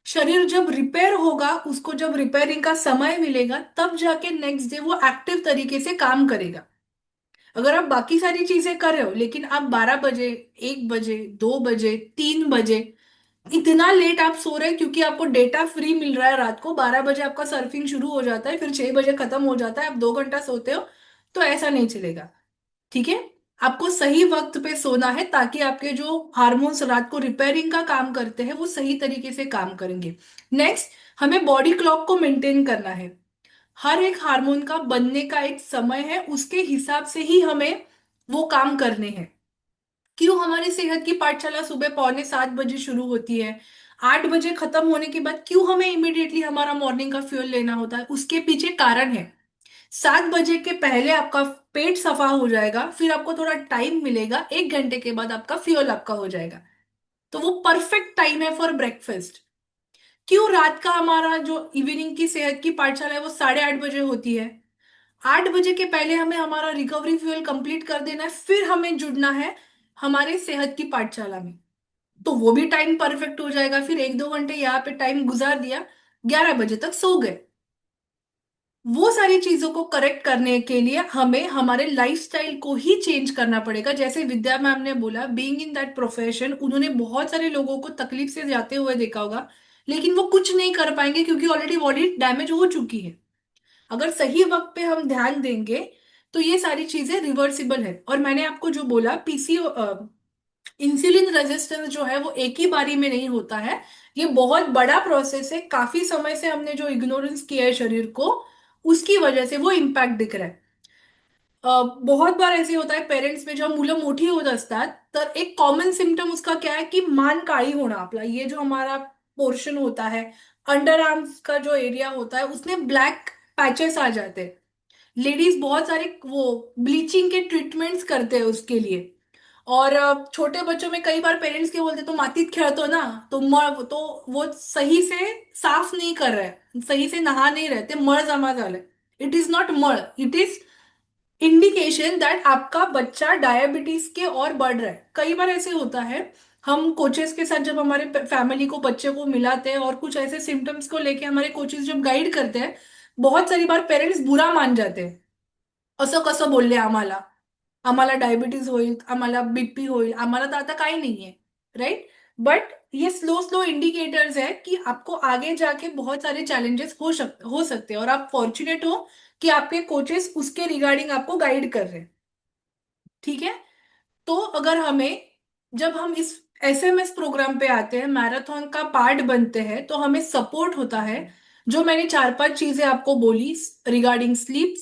शरीर जब रिपेयर होगा, उसको जब रिपेयरिंग का समय मिलेगा, तब जाके नेक्स्ट डे वो एक्टिव तरीके से काम करेगा। अगर आप बाकी सारी चीजें कर रहे हो लेकिन आप 12 बजे, 1 बजे, 2 बजे, 3 बजे इतना लेट आप सो रहे हैं क्योंकि आपको डेटा फ्री मिल रहा है, रात को 12 बजे आपका सर्फिंग शुरू हो जाता है, फिर 6 बजे खत्म हो जाता है, आप 2 घंटा सोते हो, तो ऐसा नहीं चलेगा। ठीक है। आपको सही वक्त पे सोना है ताकि आपके जो हार्मोन्स रात को रिपेयरिंग का काम करते हैं वो सही तरीके से काम करेंगे। नेक्स्ट, हमें बॉडी क्लॉक को मेंटेन करना है। हर एक हार्मोन का बनने का एक समय है, उसके हिसाब से ही हमें वो काम करने हैं। क्यों हमारी सेहत की पाठशाला सुबह पौने 7 बजे शुरू होती है, 8 बजे खत्म होने के बाद क्यों हमें इमिडिएटली हमारा मॉर्निंग का फ्यूल लेना होता है, उसके पीछे कारण है। 7 बजे के पहले आपका पेट सफा हो जाएगा, फिर आपको थोड़ा टाइम मिलेगा, 1 घंटे के बाद आपका फ्यूल आपका हो जाएगा। तो वो परफेक्ट टाइम है फॉर ब्रेकफास्ट। क्यों रात का हमारा जो इवनिंग की सेहत की पाठशाला है वो 8:30 बजे होती है? 8 बजे के पहले हमें हमारा रिकवरी फ्यूल कंप्लीट कर देना है, फिर हमें जुड़ना है हमारे सेहत की पाठशाला में। तो वो भी टाइम परफेक्ट हो जाएगा, फिर 1-2 घंटे यहाँ पे टाइम गुजार दिया, 11 बजे तक सो गए। वो सारी चीजों को करेक्ट करने के लिए हमें हमारे लाइफस्टाइल को ही चेंज करना पड़ेगा। जैसे विद्या मैम ने बोला, बीइंग इन दैट प्रोफेशन, उन्होंने बहुत सारे लोगों को तकलीफ से जाते हुए देखा होगा, लेकिन वो कुछ नहीं कर पाएंगे क्योंकि ऑलरेडी बॉडी डैमेज हो चुकी है। अगर सही वक्त पे हम ध्यान देंगे तो ये सारी चीजें रिवर्सिबल है। और मैंने आपको जो बोला, पीसीओ इंसुलिन रेजिस्टेंस जो है वो एक ही बारी में नहीं होता है, ये बहुत बड़ा प्रोसेस है। काफी समय से हमने जो इग्नोरेंस किया है शरीर को, उसकी वजह से वो इम्पॅक्ट दिख रहा है। बहुत बार ऐसे होता है पेरेंट्स में, जेव्हा मुलं मोठी होत असतात तर एक कॉमन सिम्टम उसका क्या है कि मान काळी होना, आपला ये जो हमारा पोर्शन होता है, अंडर आर्म्स का जो एरिया होता है उसमें ब्लैक पैचेस आ जाते हैं। लेडीज बहुत सारे वो ब्लीचिंग के ट्रीटमेंट्स करते हैं उसके लिए। और छोटे बच्चों में कई बार पेरेंट्स क्या बोलते हैं, तो मातीत खेळतो ना, तो मळ, तो वो सही से साफ नहीं कर रहे, सही से नहा नहीं रहे, ते मळ जमा झालंय। इट इज नॉट मळ, इट इज इंडिकेशन दैट आपका बच्चा डायबिटीज के और बढ़ रहा है। कई बार ऐसे होता है, हम कोचेस के साथ जब हमारे फैमिली को, बच्चे को मिलाते हैं और कुछ ऐसे सिम्टम्स को लेके हमारे कोचेस जब गाइड करते हैं, बहुत सारी बार पेरेंट्स बुरा मान जाते हैं, असं कसं बोलले आम्हाला, आम्हाला डायबिटीज होईल, आम्हाला बीपी होईल, आम्हाला तर आता काही नाहीये, राइट? बट ये स्लो स्लो इंडिकेटर्स है कि आपको आगे जाके बहुत सारे चैलेंजेस हो सकते हैं, और आप फॉर्चुनेट हो कि आपके कोचेस उसके रिगार्डिंग आपको गाइड कर रहे हैं। ठीक है। तो अगर हमें, जब हम इस एसएमएस प्रोग्राम पे आते हैं, मैराथन का पार्ट बनते हैं, तो हमें सपोर्ट होता है जो मैंने 4-5 चीजें आपको बोली regarding sleep,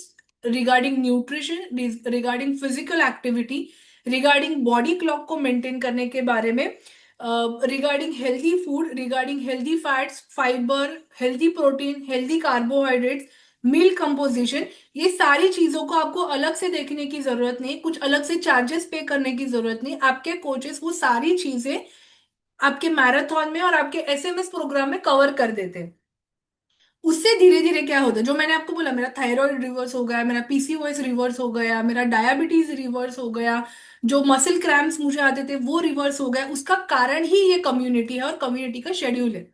regarding nutrition, regarding physical activity, regarding body clock को मेंटेन करने के बारे में, regarding healthy food, regarding healthy fats, fibre, healthy protein, healthy carbohydrates, meal composition, ये सारी चीजों को आपको अलग से देखने की जरूरत नहीं, कुछ अलग से चार्जेस पे करने की जरूरत नहीं। आपके कोचेस वो सारी चीजें आपके मैराथन में और आपके एसएमएस प्रोग्राम में कवर कर देते हैं। उससे धीरे धीरे क्या होता है, जो मैंने आपको बोला, मेरा थायराइड रिवर्स हो गया, मेरा पीसीओएस रिवर्स हो गया, मेरा डायबिटीज रिवर्स हो गया, जो मसल क्रैम्प्स मुझे आते थे वो रिवर्स हो गया, उसका कारण ही ये कम्युनिटी है और कम्युनिटी का शेड्यूल है।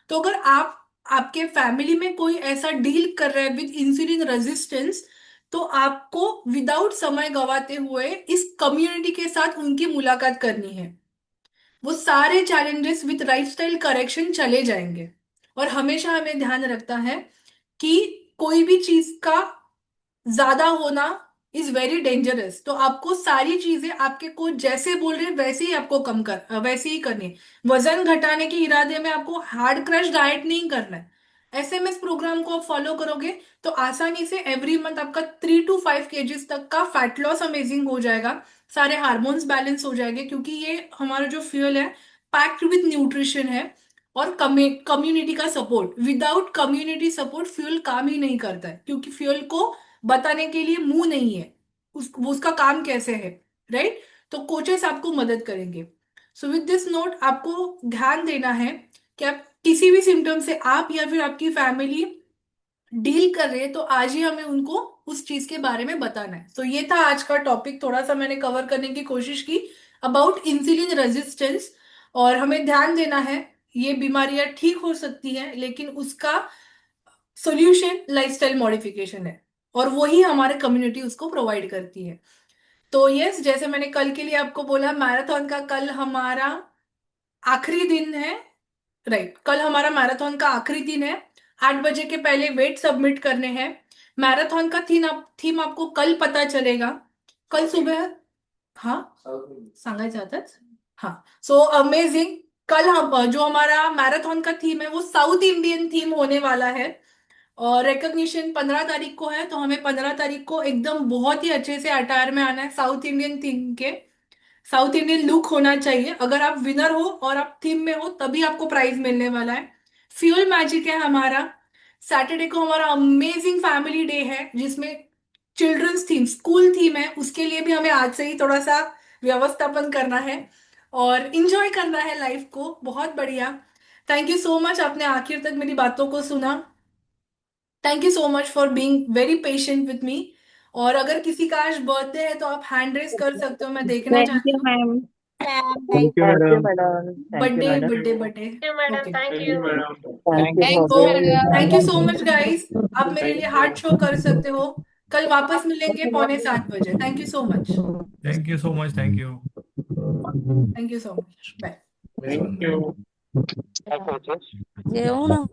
तो अगर आप आपके फैमिली में कोई ऐसा डील कर रहा है विद इंसुलिन रेजिस्टेंस, तो आपको विदाउट समय गवाते हुए इस कम्युनिटी के साथ उनकी मुलाकात करनी है। वो सारे चैलेंजेस विद लाइफस्टाइल करेक्शन चले जाएंगे। और हमेशा हमें ध्यान रखता है कि कोई भी चीज का ज्यादा होना इज वेरी डेंजरस। तो आपको सारी चीजें आपके कोच जैसे बोल रहे हैं वैसे ही आपको वैसे ही करनी है। वजन घटाने के इरादे में आपको हार्ड क्रश डाइट नहीं करना है। एसएमएस प्रोग्राम को आप फॉलो करोगे तो आसानी से एवरी मंथ आपका 3 to 5 kgs तक का फैट लॉस अमेजिंग हो जाएगा। सारे हार्मोन्स बैलेंस हो जाएंगे, क्योंकि ये हमारा जो फ्यूल है पैक्ड विथ न्यूट्रिशन है और कम्युनिटी का support. Without community support fuel काम ही नहीं करता है, क्योंकि फ्यूल को बताने के लिए मुंह नहीं है उसका काम कैसे है, राइट। तो कोचेस आपको मदद करेंगे। सो विद दिस नोट आपको ध्यान देना है कि आप किसी भी सिम्टम से आप या फिर आपकी फैमिली डील कर रहे हैं तो आज ही हमें उनको उस चीज के बारे में बताना है। तो ये था आज का टॉपिक, थोड़ा सा मैंने कवर करने की कोशिश की अबाउट इंसुलिन रेजिस्टेंस। और हमें ध्यान देना है, ये बीमारियां ठीक हो सकती हैं लेकिन उसका सोल्यूशन लाइफस्टाइल मॉडिफिकेशन है और वही हमारे कम्युनिटी उसको प्रोवाइड करती है। तो यस, जैसे मैंने कल के लिए आपको बोला, मैराथन का कल हमारा आखिरी दिन है, राइट। कल हमारा मैराथन का आखिरी दिन है। 8 बजे के पहले वेट सबमिट करने हैं। मैराथन का थीम आपको कल पता चलेगा, कल सुबह। हाँ, सांगायचं आताच। हाँ, सो अमेजिंग। कल हम जो हमारा मैराथन का थीम है वो साउथ इंडियन थीम होने वाला है और रिकॉग्निशन 15 तारीख को है। तो हमें 15 तारीख को एकदम बहुत ही अच्छे से अटायर में आना है, साउथ इंडियन थीम के। साउथ इंडियन लुक होना चाहिए। अगर आप विनर हो और आप थीम में हो तभी आपको प्राइज मिलने वाला है। फ्यूल मैजिक है हमारा। सैटरडे को हमारा अमेजिंग फैमिली डे है जिसमें चिल्ड्रंस थीम, स्कूल थीम है, उसके लिए भी हमें आज से ही थोड़ा सा व्यवस्थापन करना है और इंजॉय करना है लाइफ को। बहुत बढ़िया। थैंक यू सो मच, आपने आखिर तक मेरी बातों को सुना। Thank you so much for being very patient with me. और अगर किसी का आज बर्थडे है तो आप हैंड रेस कर सकते हो, मैं देखना थैंक चाहती यू हूँ। Ma'am. Thank you thank you madam. Madam. Thank you birthday madam. Birthday birthday. Okay, thank you madam. Thank you तो for thank you being. So much guys. आप मेरे लिए हार्ट शो कर सकते हो। कल वापस मिलेंगे 6:45 बजे। Thank you so much. Thank you so much, thank you. Thank you so much, bye. Thank you. ये हो ना।